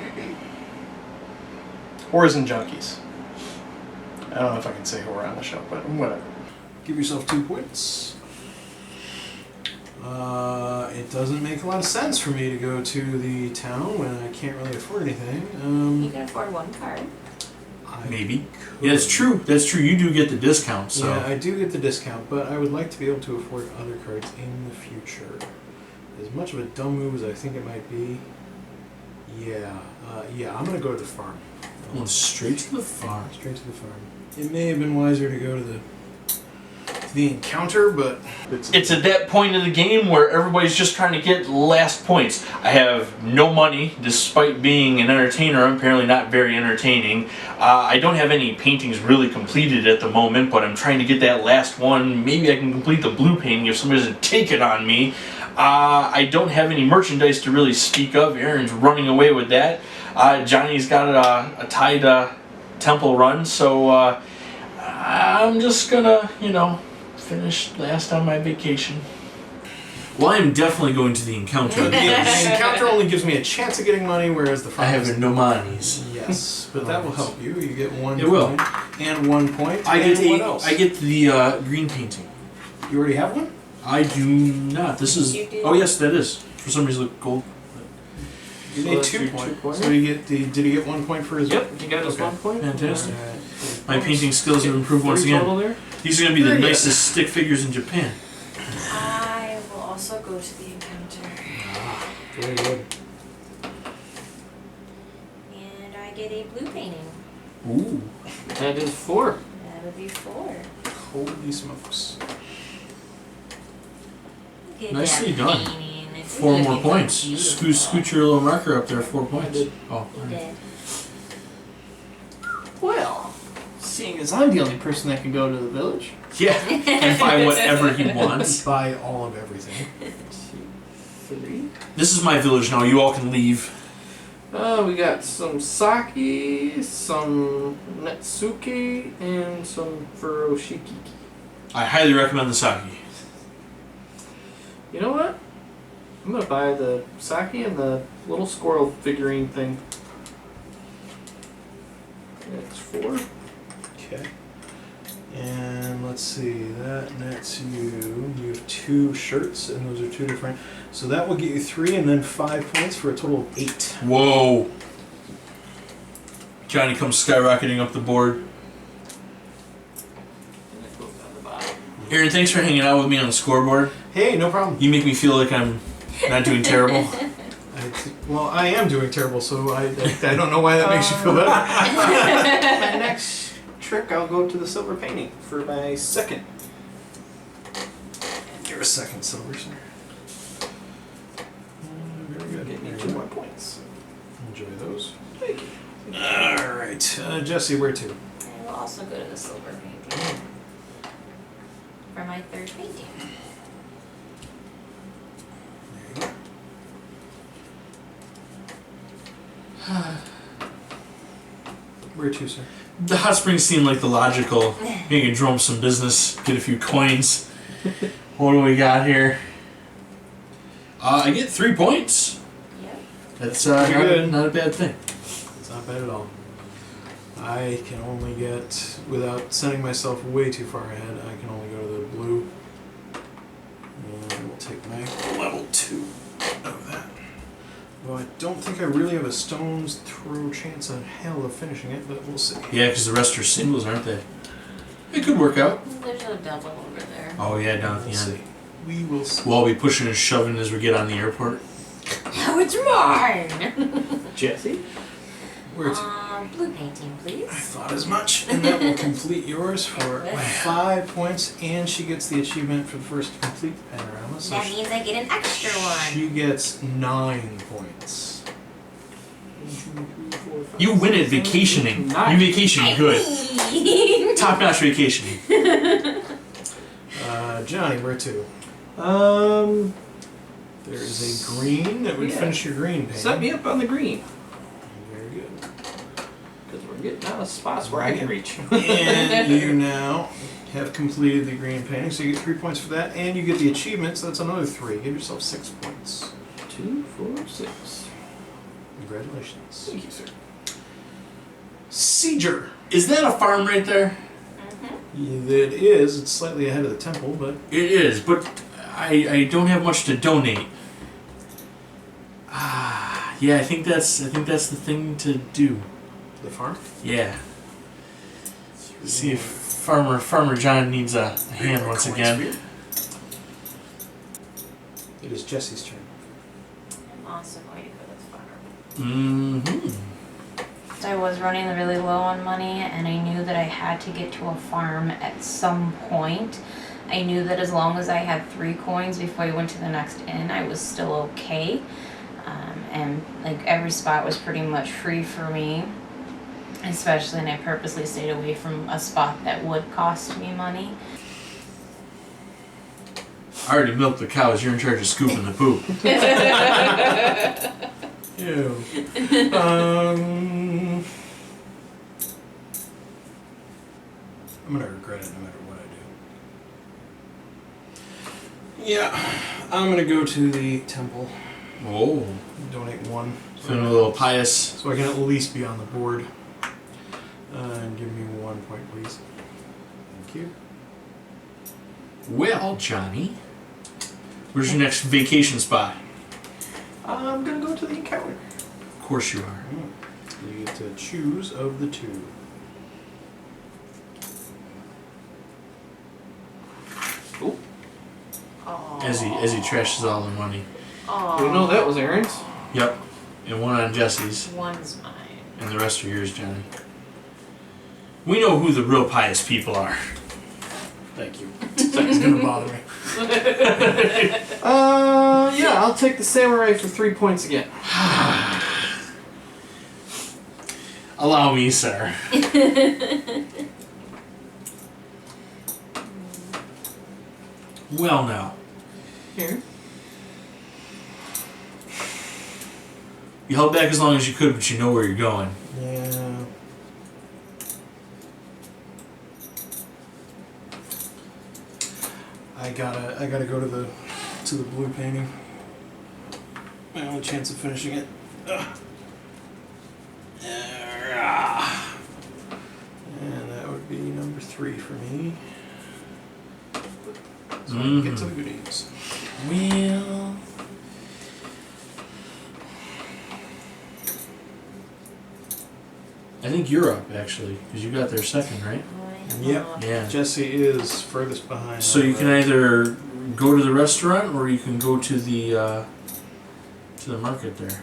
A: Whores and junkies. I don't know if I can say whore on the show, but whatever. Give yourself 2 points. It doesn't make a lot of sense for me to go to the town when I can't really afford anything.
E: You can afford one card.
D: Maybe. Yeah, it's true. That's true. You do get the discount, so.
A: Yeah, I do get the discount, but I would like to be able to afford other cards in the future. As much of a dumb move as I think it might be, yeah, I'm gonna go to the farm.
D: Going straight to the farm.
A: Straight to the farm. It may have been wiser to go to the encounter, but
D: It's at that point of the game where everybody's just trying to get last points. I have no money, despite being an entertainer. I'm apparently not very entertaining. I don't have any paintings really completed at the moment, but I'm trying to get that last one. Maybe I can complete the blue painting if somebody doesn't take it on me. I don't have any merchandise to really speak of. Aaron's running away with that. Johnny's got a tied temple run, so I'm just gonna, finish last on my vacation. Well, I'm definitely going to the encounter.
A: the encounter only gives me a chance of getting money, whereas the farm
D: I have no monies.
A: Yes, but that will help you. You get 1
D: It will.
A: point and 1 point.
D: I
A: and
D: get
A: what else?
D: I get the green painting.
A: You already have one?
D: I do not. This is.
E: You do.
D: Oh yes, that is. For some reason, look gold.
A: You
B: So
A: need
B: that's
A: 2
B: your
A: points.
B: 2-pointer?
A: So you get the. Did he get 1 point for his?
B: Yep, you got us
A: Okay.
B: 1 point.
D: Fantastic.
A: Alright.
D: My painting skills have improved once
B: 3
D: again.
B: total there.
D: These are going to be the
A: Very good.
D: nicest stick figures in Japan.
E: I will also go to the encounter.
A: Very good.
E: And I get a blue painting.
D: Ooh.
B: That is 4.
E: That would be 4.
A: Holy smokes.
E: Get
D: Nicely
E: that
D: done.
E: painting. It's
D: 4 more
E: looking so
D: points.
E: beautiful.
D: Scoot your little marker up there. 4 points.
B: did.
D: Oh.
E: You did.
B: Well, seeing as I'm the only person that can go to the village.
D: Yeah. And buy whatever he wants.
A: Buy all of everything.
B: 3.
D: This is my village now. You all can leave.
B: We got some sake, some netsuke, and some furoshiki.
D: I highly recommend the sake.
B: You know what? I'm gonna buy the sake and the little squirrel figurine thing. That's 4.
A: Okay. And let's see, that nets you. You have 2 shirts, and those are 2 different. So that will get you 3 and then 5 points for a total of 8.
D: Whoa. Johnny comes skyrocketing up the board.
B: And that goes down the bottom.
D: Aaron, thanks for hanging out with me on the scoreboard.
A: Hey, no problem.
D: You make me feel like I'm not doing terrible.
A: Well, I am doing terrible, so I don't know why that makes you feel better. My next trick, I'll go to the silver painting for my second. And your second silver, sir. Very good.
B: Get me
A: Very
B: 2
A: good.
B: more points.
A: Enjoy those.
B: Thank you.
A: All right, Jessi, where to?
E: I will also go to the silver painting. For my 3rd painting.
A: There you go. Where to, sir?
D: The hot springs seem like the logical. You can drum some business, get a few coins. What do we got here? I get 3 points.
E: Yep.
D: That's
A: Pretty good.
D: not a bad thing.
A: It's not bad at all. I can only get, without sending myself way too far ahead, I can only go to the blue. And we'll take my level 2 of that. Well, I don't think I really have a stone's throw chance on hell of finishing it, but we'll see.
D: Yeah, because the rest are singles, aren't they? It could work out.
E: There's a double over there.
D: Oh yeah, down at the
A: We'll
D: end.
A: see. We will see.
D: We'll all be pushing and shoving as we get on the airport.
E: Now it's mine!
B: Jessi?
A: Where to?
E: Blue painting, please.
A: I thought as much, and that will complete yours for 5 points, and she gets the achievement for the first to complete the panorama. So
E: That means I get an extra one.
A: she gets 9 points.
D: You win at vacationing.
B: Nice.
D: You vacation good. Top-notch vacation.
A: Johnny, where to? There is a green that would finish your green painting.
B: Set me up on the green.
A: Very good.
B: Because we're getting out of spots where I can reach.
A: And you now have completed the green painting, so you get 3 points for that, and you get the achievement, so that's another 3. Give yourself 6 points.
B: 2, 4, 6.
A: Congratulations.
B: Thank you, sir.
A: Sieger.
D: Is that a farm right there?
A: It is. It's slightly ahead of the temple, but
D: It is, but I don't have much to donate. Yeah, I think that's the thing to do.
A: the farm.
D: Yeah. See if Farmer John needs a hand once again.
A: It is Jessi's turn.
C: I'm also going to go to the farm.
D: Mm-hmm.
C: I was running really low on money, and I knew that I had to get to a farm at some point. I knew that as long as I had 3 coins before I went to the next inn, I was still okay. And like every spot was pretty much free for me, especially, and I purposely stayed away from a spot that would cost me money.
D: I already milked the cows. You're in charge of scooping the poop.
A: Ew. I'm gonna regret it no matter what I do. Yeah, I'm gonna go to the temple.
D: Oh.
A: Donate 1.
D: Feeling a little pious.
A: So I can at least be on the board. And give me 1 point, please. Thank you.
D: Well, Johnny, where's your next vacation spot?
B: I'm gonna go to the encounter.
D: Of course you are.
A: You get to choose of the 2.
B: Ooh.
D: As he trashes all the money.
B: You know that was Aaron's.
D: Yep. And 1 on Jesse's.
C: One's mine.
D: And the rest are yours, Johnny. We know who the real pious people are.
A: Thank you. That's gonna bother me.
B: Yeah, I'll take the samurai for 3 points again.
D: Allow me, sir. Well, now.
B: Here.
D: You held back as long as you could, but you know where you're going.
A: Yeah. I gotta go to the blue painting. My only chance of finishing it. And that would be number 3 for me. So I can get to the goodies.
D: Well, I think you're up, actually, because you got there second, right?
A: Yep.
D: Yeah.
A: Jessie is furthest behind.
D: So you can either go to the restaurant or you can go to the market there.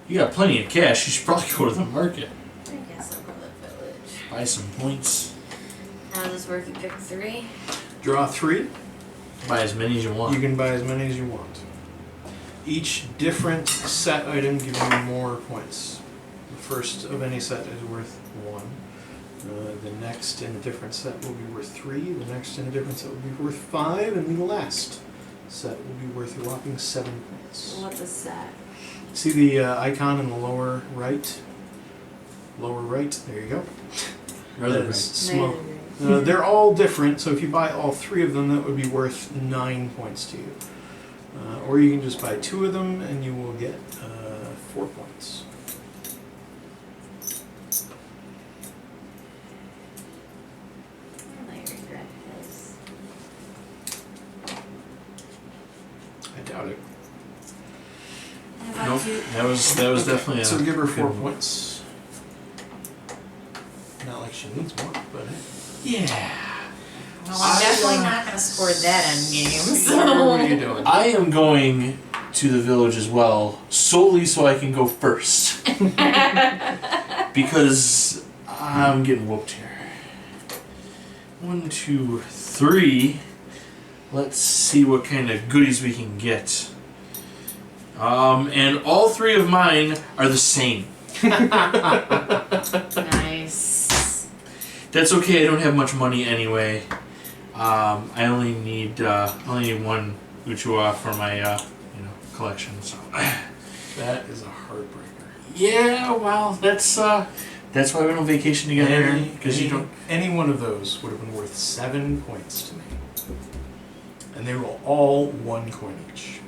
D: You got plenty of cash. You should probably go to the market.
E: I guess I'll go to the village.
D: Buy some points.
E: How does this work? You pick 3?
A: Draw 3.
D: Buy as many as you want.
A: You can buy as many as you want. Each different set item gives you more points. The first of any set is worth 1. The next in a different set will be worth 3. The next in a different set will be worth 5. And the last set will be worth a whopping 7 points.
E: What's a set?
A: See the icon in the lower right? Lower right, there you go.
D: Or the
A: That is
D: right.
A: smoke. They're all different, so if you buy all 3 of them, that would be worth 9 points to you. Or you can just buy 2 of them and you will get 4 points.
E: I might regret this.
A: I doubt it.
E: How about
D: Nope.
E: you?
D: That was definitely a
A: So give her 4
D: good one.
A: points. Not like she needs more, but hey.
D: Yeah.
E: Well, I'm definitely not going to score that end game,
A: What
E: so.
A: are you doing?
D: I am going to the village as well, solely so I can go first. Because I'm getting whooped here. 1, 2, 3. Let's see what kind of goodies we can get. And all 3 of mine are the same.
C: Nice.
D: That's okay. I don't have much money anyway. I only need one Uchiwa for my collection. So
A: That is a heartbreaker.
D: yeah, well, that's why we went on vacation together, because you don't.
A: Any one of those would have been worth 7 points to me, and they were all 1 coin each.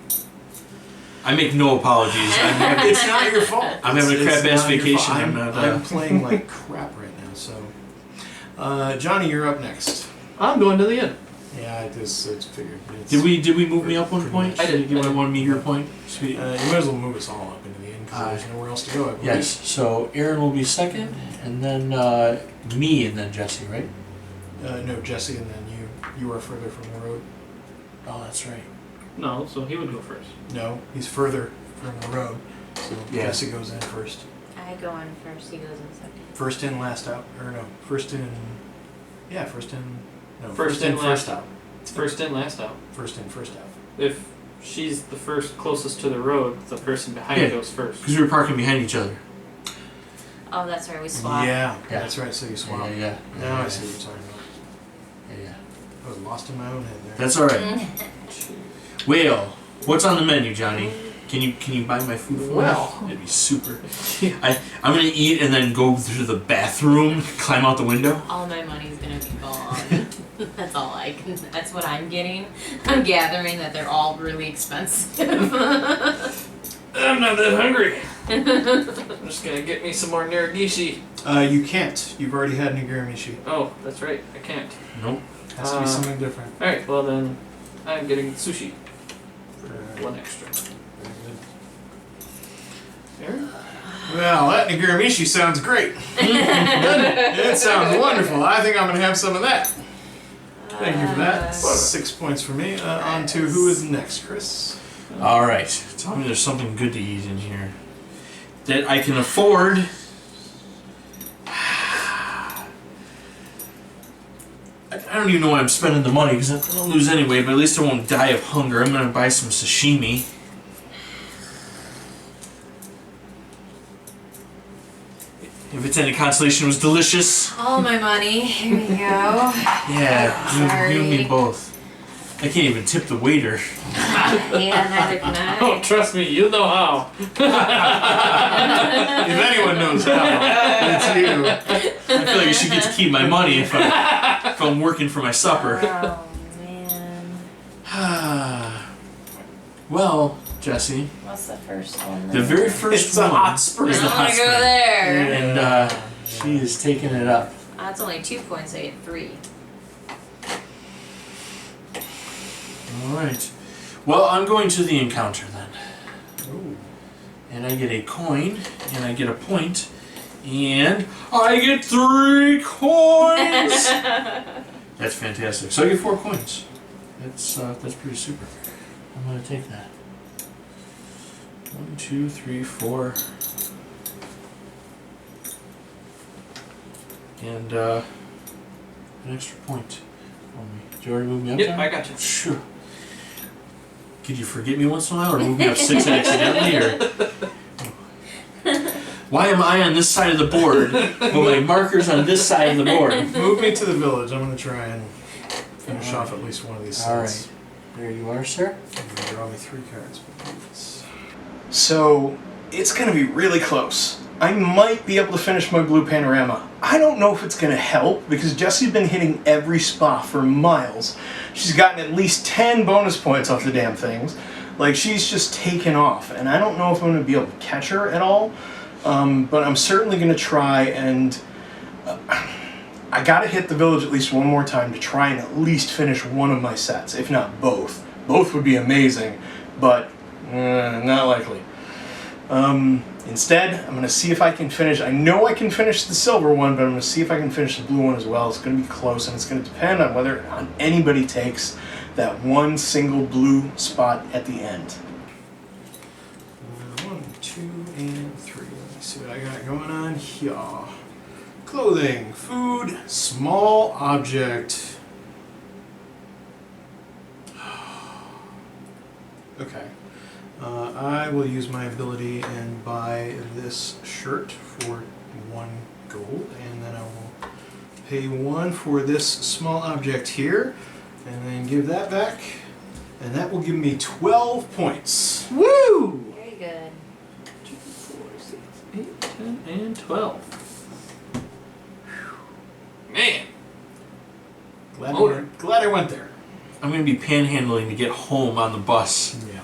D: I make no apologies.
A: It's not your fault.
D: I'm having a
A: It's
D: crap-ass
A: not your
D: vacation.
A: fault. I'm playing like crap right now. So, Johnny, you're up next.
B: I'm going to the inn.
A: Yeah, I just figured.
D: Did we move me up 1 point?
A: Pretty much.
B: I did.
D: You want me your point? Sweet.
A: You might as well move us all up into the inn because there's nowhere else to go. I believe.
D: Yes. So Aaron will be second, and then me, and then Jessi, right?
A: No, Jessi, and then you. You are further from the road.
D: Oh, that's right.
B: No, so he would go first.
A: No, he's further from the road. So
D: Yeah.
A: Jessi goes in first.
C: I go in first, he goes in second.
A: First in, last out. Or no, first in. Yeah, first in. No,
B: First in,
A: first
B: last
A: out.
B: It's first in, last out.
A: First in, first out.
B: If she's the first closest to the road, the person behind
D: Yeah.
B: goes first.
D: Because we were parking behind each other.
C: Oh, that's right, we swapped.
A: Yeah,
D: Yeah.
A: that's right. So you swap.
D: Yeah.
A: Now I see what you're talking about.
D: Yeah.
A: I was lost in my own head there.
D: That's all right. Well, what's on the menu, Johnny? Can you buy my food for
B: Well.
D: me? It'd be super. I'm gonna eat and then go through the bathroom, climb out the window.
C: All my money's gonna be gone. That's all that's what I'm getting. I'm gathering that they're all really expensive.
B: I'm not that hungry. I'm just gonna get me some more niragishi.
A: You can't. You've already had nigirimishi.
B: Oh, that's right. I can't.
D: Nope.
A: Has to be something different.
B: Alright, well then, I'm getting sushi for
A: Very
B: 1 extra.
A: good.
B: Aaron?
A: Well, that nigirimishi sounds great. It sounds wonderful. I think I'm going to have some of that. Thank you for that. 6 points for me. On to who is next, Chris?
D: All right. Tell me there's something good to eat in here that I can afford. I don't even know why I'm spending the money because I'm gonna lose anyway. But at least I won't die of hunger. I'm gonna buy some sashimi. If it's any consolation, it was delicious.
C: All my money. Here you go.
D: Yeah, you and me
C: Sorry.
D: both. I can't even tip the waiter.
C: Yeah, neither can
B: Oh,
C: I.
B: trust me, you know how.
A: If anyone knows how, it's you.
D: I feel like I should get to keep my money if I'm working for my supper.
C: Oh, man.
D: Well, Jessi,
C: What's the first one?
D: the very first
A: It's a
D: one
A: hot spring.
D: is
C: I
D: the
C: don't
D: hot
C: want to go
D: spring.
C: there.
D: And she is taking it up.
C: That's only 2 points, I get 3.
D: Alright. Well, I'm going to the encounter then.
A: Ooh.
D: And I get a coin, and I get a point, and I get 3 coins! That's fantastic. So I get 4 coins. That's pretty super. I'm going to take that. 1, 2, 3, 4. And an extra point for me. Did you already move me up
B: Yep,
D: there?
B: I got you.
D: Sure. Could you forget me once in a while, or move me up 6 accidentally, or? Why am I on this side of the board when my marker's on this side of the board?
A: Move me to the village. I'm going to try and finish off at least one of these sets.
D: Alright. There you are, sir.
A: You're going to draw me 3 cards. So, it's going to be really close. I might be able to finish my blue panorama. I don't know if it's going to help because Jessi's been hitting every spot for miles. She's gotten at least 10 bonus points off the damn things. Like, she's just taken off. And I don't know if I'm going to be able to catch her at all. But I'm certainly going to try and... I got to hit the village at least one more time to try and at least finish one of my sets, if not both. Both would be amazing, but not likely. Instead, I'm going to see if I can finish. I know I can finish the silver one, but I'm going to see if I can finish the blue one as well. It's going to be close, and it's going to depend on whether anybody takes that one single blue spot at the end. 1, 2, and 3. Let me see what I got going on here. Clothing, food, small object. Okay. I will use my ability and buy this shirt for 1 gold, and then I will pay 1 for this small object here, and then give that back, and that will give me 12 points.
B: Woo!
E: Very good.
B: 2, 4, 6, 8, 10, and 12. Man,
A: Glad I went there.
D: I'm gonna be panhandling to get home on the bus.
A: Yeah.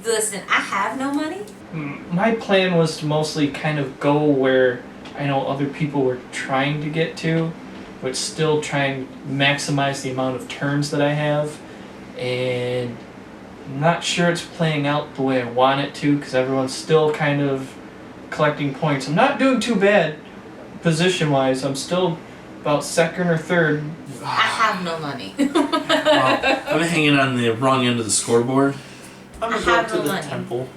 E: Listen, I have no money.
B: my plan was to mostly kind of go where I know other people were trying to get to, but still try and maximize the amount of turns that I have. And I'm not sure it's playing out the way I want it to, because everyone's still kind of collecting points. I'm not doing too bad position-wise. I'm still about second or third.
E: I have no money.
D: Wow. I'm hanging on the wrong end of the scoreboard.
B: I'm
E: I
B: gonna go
E: have
B: up to
E: no
B: the
E: money.
B: temple.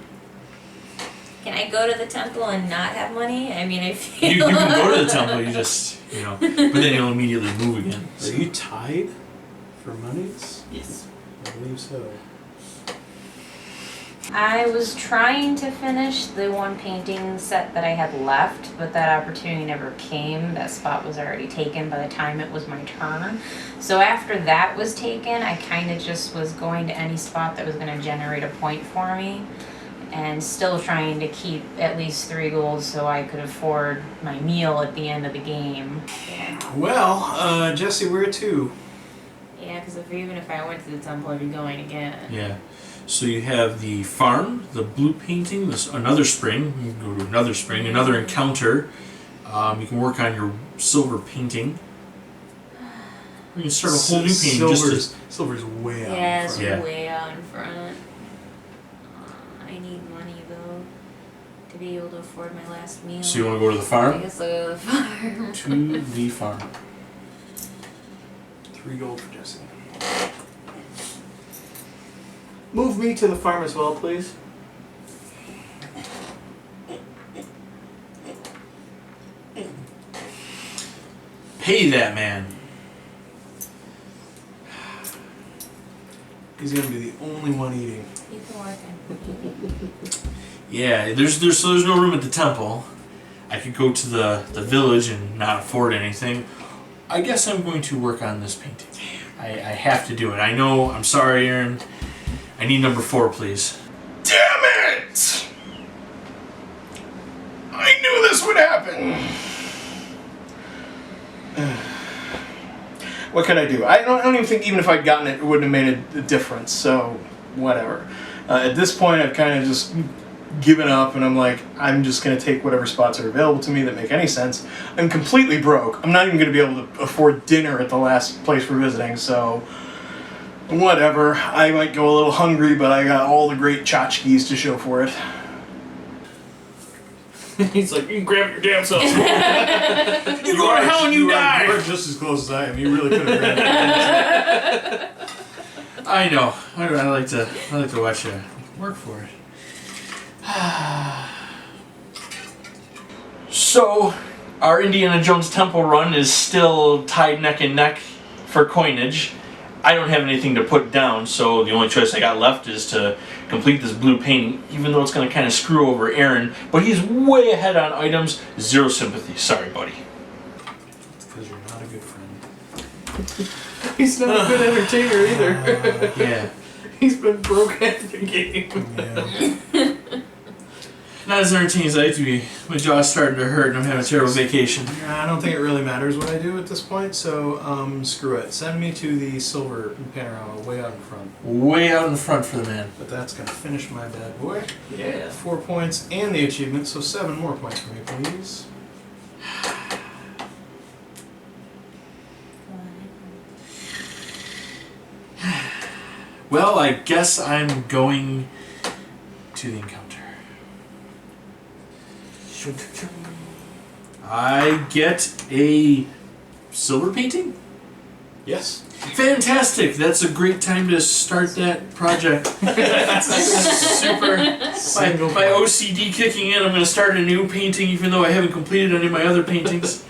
E: Can I go to the temple and not have money? I mean, I feel
D: You can go to the temple, you just, but then you'll immediately move again.
A: Are you tied for monies?
B: Yes.
A: I believe so.
C: I was trying to finish the one painting set that I had left, but that opportunity never came. That spot was already taken by the time it was my turn. So after that was taken, I kind of just was going to any spot that was going to generate a point for me, and still trying to keep at least 3 gold so I could afford my meal at the end of the game.
E: Yeah,
A: Well, Jessi, where to?
E: yeah. Because even if I went to the temple, I'd be going again.
D: Yeah. So you have the farm, the blue painting, another spring. You can go to another spring, another encounter. You can work on your silver painting. You can start a whole new painting.
A: Silver's way out.
E: Yeah,
A: in
E: it's
A: front.
D: Yeah.
E: way out in front. I need money though to be able to afford my last meal.
D: So you want to go to the
E: I
D: farm?
E: guess I'll go to the farm.
D: To the farm.
A: 3 gold for Jessi. Move me to the farm as well, please.
D: Pay that man.
A: He's gonna be the only one eating.
E: You can work
D: Yeah, there's no room at the temple. I could go to the village and not afford anything. I guess I'm going to work on this painting. I have to do it. I know. I'm sorry, Aaron. I need number 4, please.
A: Damn it! I knew this would happen. What can I do? I don't even think even if I'd gotten it, it wouldn't have made a difference. So whatever. At this point, I've kind of just given up, and I'm like, I'm just going to take whatever spots are available to me that make any sense. I'm completely broke. I'm not even going to be able to afford dinner at the last place we're visiting. So whatever. I might go a little hungry, but I got all the great tchotchkes to show for it.
B: He's like, you can grab it your damn self.
D: You go to hell and you die!
A: You are just as close as I am. You really could have grabbed it.
D: I know. I like to watch you work for it. So, our Indiana Jones Temple run is still tied neck and neck for coinage. I don't have anything to put down, so the only choice I got left is to complete this blue painting, even though it's going to kind of screw over Aaron. But he's way ahead on items. 0 sympathy. Sorry, buddy.
A: It's because you're not a good friend.
B: He's not a good entertainer either.
D: Yeah.
B: He's been broke at the game.
A: Yeah.
D: Not as entertaining as I like to be. My jaw's starting to hurt and I'm having a terrible vacation.
A: I don't think it really matters what I do at this point, so screw it. Send me to the silver panorama way out in front.
D: Way out in front for the man.
A: But that's going to finish my bad boy.
B: Yeah.
A: 4 points and the achievement, so 7 more points for me, please.
D: Well, I guess I'm going to the encounter. I get a silver painting?
A: Yes.
D: Fantastic! That's a great time to start that project. Super. My OCD kicking in, I'm going to start a new painting even though I haven't completed any of my other paintings.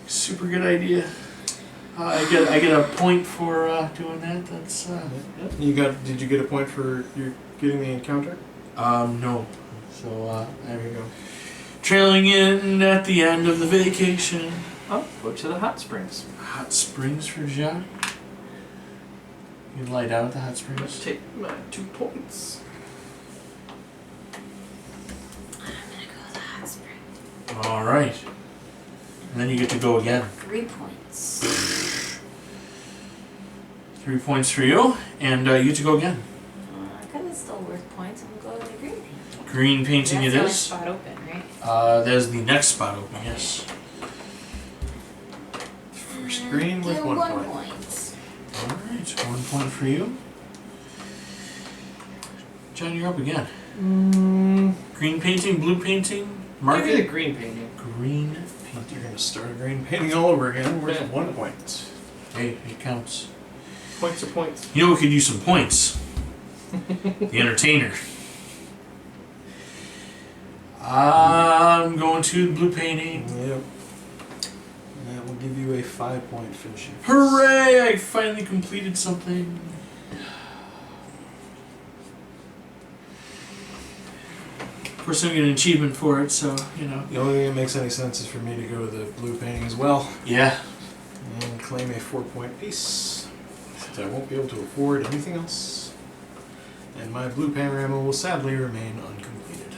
D: Super good idea. I get a point for doing that. That's
A: Did you get a point for your getting the encounter?
D: no. So
A: There you go.
D: trailing in at the end of the vacation.
B: I'll go to the hot springs.
D: Hot springs for John. You lie down at the hot
B: Let's
D: springs.
B: take my 2 points.
E: I'm gonna go with the hot spring.
D: All right. And then you get to go again.
E: 3 points.
D: 3 points for you, and you get to go again.
E: Because it's still worth points, I'm gonna go with the green painting.
D: Green painting
E: That's
D: it
E: the only
D: is.
E: spot open, right?
D: There's the next spot open. Yes.
A: First green with
E: Get
A: 1
E: 1
A: point.
E: point.
D: All right. 1 point for you. John, you're up again. Green painting, blue painting,
B: Maybe the
D: market.
B: green painting.
D: Green
A: You're
D: painting.
A: going to start a green painting all over again worth
B: Yeah.
A: 1 point.
D: Hey, it counts.
B: Points are points.
D: You know we could use some points. The entertainer. I'm going to the blue painting.
A: Yep. And that will give you a 5-point finishing.
D: Hooray! I finally completed something. Of course, I get an achievement for it, so, you know.
A: The only thing that makes any sense is for me to go the blue painting as well
D: Yeah.
A: and claim a 4-point piece, since I won't be able to afford anything else. And my blue panorama will sadly remain uncompleted.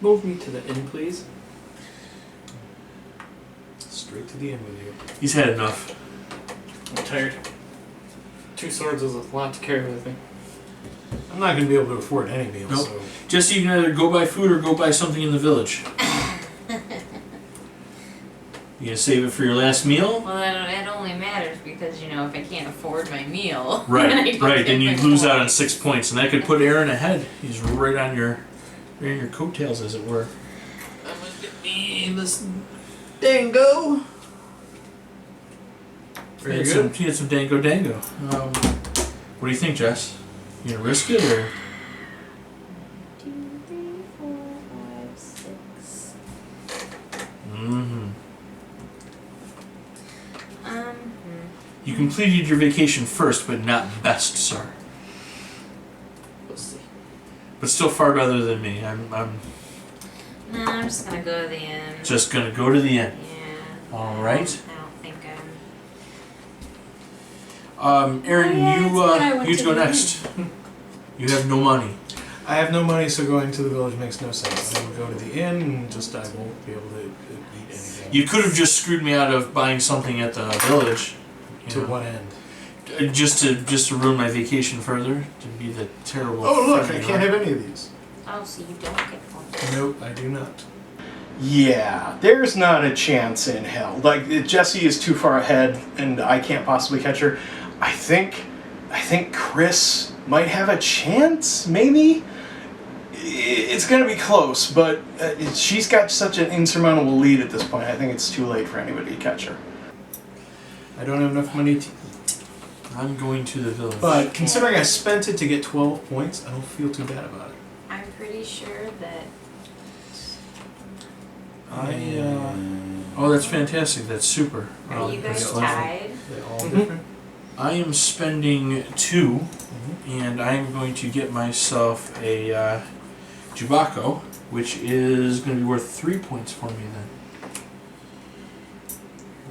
B: Move me to the end, please.
A: Straight to the end with you.
D: He's had enough.
B: I'm tired. 2 swords is a lot to carry with me.
A: I'm not going to be able to afford any meals,
D: Nope.
A: so
D: Jesse, you can either go buy food or go buy something in the village. You gonna save it for your last meal?
C: Well, it only matters because, you know, if I can't afford my meal.
D: Right,
C: then I don't
D: right.
C: get
D: Then you
C: my
D: lose out on
C: points.
D: 6 points, and that could put Aaron ahead. He's right on your coattails, as it were.
B: I'm gonna get me this dango.
A: very
D: He had
A: good.
D: He had some dango. What do you think, Jess? You gonna risk it or?
E: 2, 3, 4, 5, 6.
D: Mm-hmm.
E: Hmm.
D: You completed your vacation first, but not best, sir.
B: We'll see.
D: But still far better than me. I'm
E: No, I'm just gonna go to the end.
D: just gonna go to the end.
E: Yeah.
D: All right.
E: I don't think I'm.
D: Aaron,
E: Yeah, it's what I
D: you
E: went
D: get to
E: to
D: go
E: do.
D: next. You have no money.
A: I have no money, so going to the village makes no sense. I will go to the inn, and just I won't be able to eat anything.
D: You could have just screwed me out of buying something at the village. You
A: To
D: know.
A: what end?
D: Just to ruin my vacation further, to be the terrible.
A: Oh, look,
D: friend
A: I
D: you
A: can't
D: are.
A: have any of these.
E: Oh, so you don't get points.
A: Nope, I do not.
F: Yeah, there's not a chance in hell. Like, Jessie is too far ahead, and I can't possibly catch her. I think Chris might have a chance, maybe? It's gonna be close, but she's got such an insurmountable lead at this point, I think it's too late for anybody to catch her.
A: I don't have enough money to...
D: I'm going to the village.
A: But considering I spent it to get 12 points, I don't feel too bad about it.
E: I'm pretty sure that.
D: Oh, that's fantastic. That's super.
E: Are you guys
D: That's
E: tied?
A: They're all different.
D: I am spending 2, and I am going to get myself a Jubako, which is going to be worth 3 points for me then.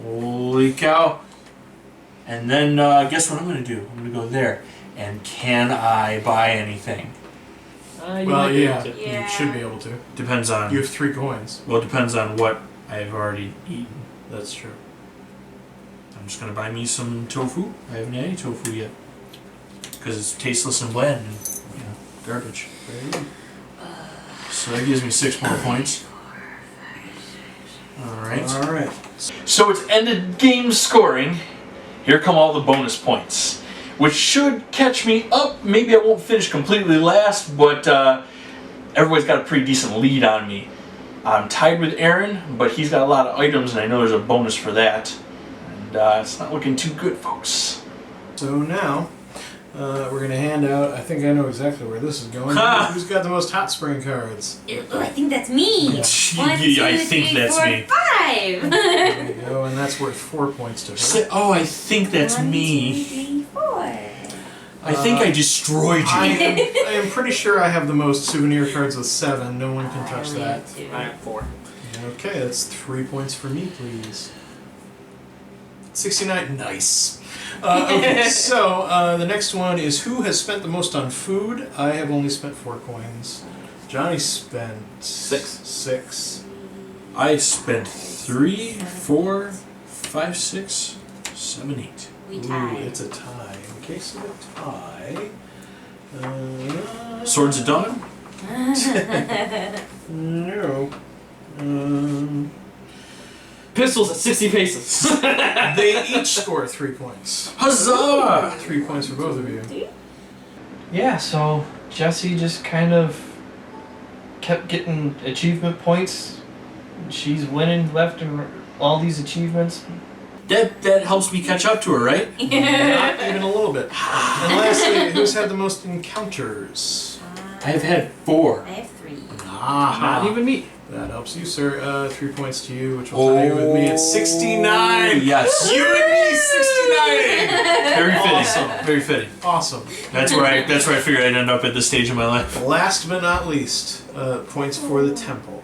D: Holy cow! And then guess what I'm going to do? I'm going to go there. And can I buy anything?
B: You
A: Well,
B: might be
A: yeah,
B: able to.
E: Yeah.
A: you should be able to.
D: Depends on.
A: You have 3 coins.
D: Well, it depends on what I've already eaten.
A: That's true.
D: I'm just gonna buy me some tofu. I haven't had any tofu yet because it's tasteless and bland and garbage.
A: Very good.
D: So that gives me 6 more points. All right.
A: All right.
D: So it's ended game scoring. Here come all the bonus points, which should catch me up. Maybe I won't finish completely last, but everybody's got a pretty decent lead on me. I'm tied with Aaron, but he's got a lot of items, and I know there's a bonus for that. And it's not looking too good, folks.
A: So now, we're going to hand out, I think I know exactly where this is going.
D: Ha!
A: Who's got the most hot spring cards?
E: Oh, I think that's me.
A: Yeah.
E: 1, 2,
D: I think
E: 3,
D: that's
E: 4,
D: me.
E: 5.
A: There you go, and that's worth 4 points to her.
D: Oh, I think that's
E: 1,
D: me.
E: 2, 3, 4.
D: I think I destroyed
A: I
D: you.
A: am pretty sure I have the most souvenir cards with 7. No one can touch that.
B: I have 4.
A: Okay, that's 3 points for me, please. 69. Nice. Okay, so the next one is who has spent the most on food? I have only spent 4 coins. Johnny spent 6.
D: I spent 3, 4, 5, 6, 7, 8.
E: We
A: Ooh,
E: tied.
A: it's a tie. In case of a tie.
D: Swords of Dawn?
A: No.
B: Pistols at 60 paces.
A: They each score 3 points.
D: Huzzah!
A: 3 points for both of you.
B: Yeah, so Jessi just kind of kept getting achievement points. She's winning left and all these achievements.
D: That helps me catch up to her, right?
A: Not even a little bit. And lastly, who's had the most encounters?
D: I've had 4.
E: I have 3.
B: Not even me.
A: That helps you, sir. 3 points to you, which will tie you with me at 69.
D: Yes.
A: You and me, 69.
D: Very fitting.
A: Awesome.
D: Very fitting.
A: Awesome.
D: That's where I figured I'd end up at this stage of my life.
A: Last but not least, points for the temple.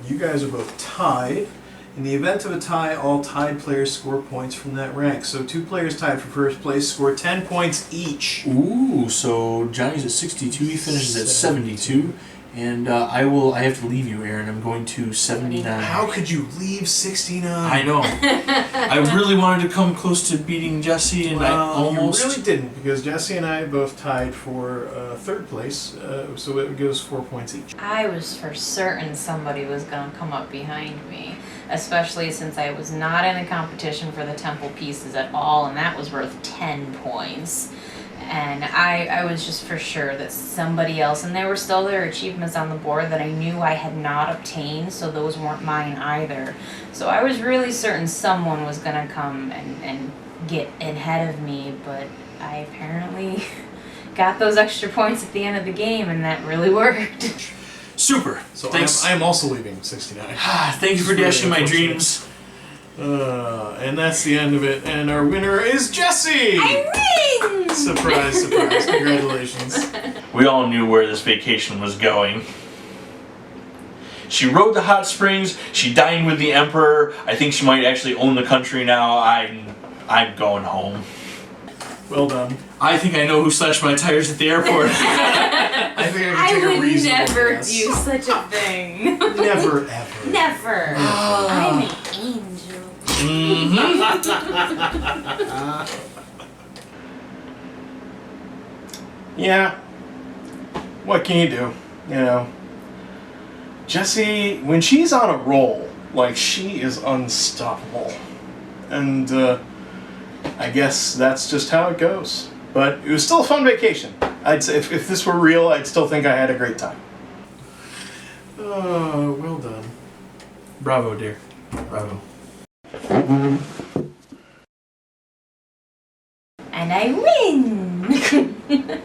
A: You guys are both tied. In the event of a tie, all tied players score points from that rank. So 2 players tied for first place score 10 points each.
D: Ooh, so Johnny's at 62, he finishes at 72. And I have to leave you, Aaron. I'm going to 79.
A: How could you leave 69?
D: I know. I really wanted to come close to beating Jessi, and I almost.
A: You really didn't, because Jessi and I both tied for third place, so it gives 4 points each.
C: I was for certain somebody was going to come up behind me, especially since I was not in a competition for the temple pieces at all, and that was worth 10 points. And I was just for sure that somebody else, and there were still other achievements on the board that I knew I had not obtained, so those weren't mine either. So I was really certain someone was going to come and get ahead of me, but I apparently got those extra points at the end of the game, and that really worked.
D: Super.
A: So
D: Thanks.
A: I am also leaving 69.
D: Thank you for dashing my dreams.
A: And that's the end of it. And our winner is Jessi!
C: I win!
A: Surprise, surprise. Congratulations.
D: We all knew where this vacation was going. She rode the hot springs. She dined with the emperor. I think she might actually own the country now. I'm going home.
A: Well done.
D: I think I know who slashed my tires at the airport.
A: I think I can take a
C: would
A: reasonable
C: never
A: guess.
C: do such a thing.
A: Never, ever.
C: Never.
E: I'm an angel.
F: Yeah. What can you do? You know. Jessi, when she's on a roll, like, she is unstoppable. And I guess that's just how it goes. But it was still a fun vacation. I'd say if this were real, I'd still think I had a great time.
A: Oh, well done.
D: Bravo, dear. Bravo.
C: And I win!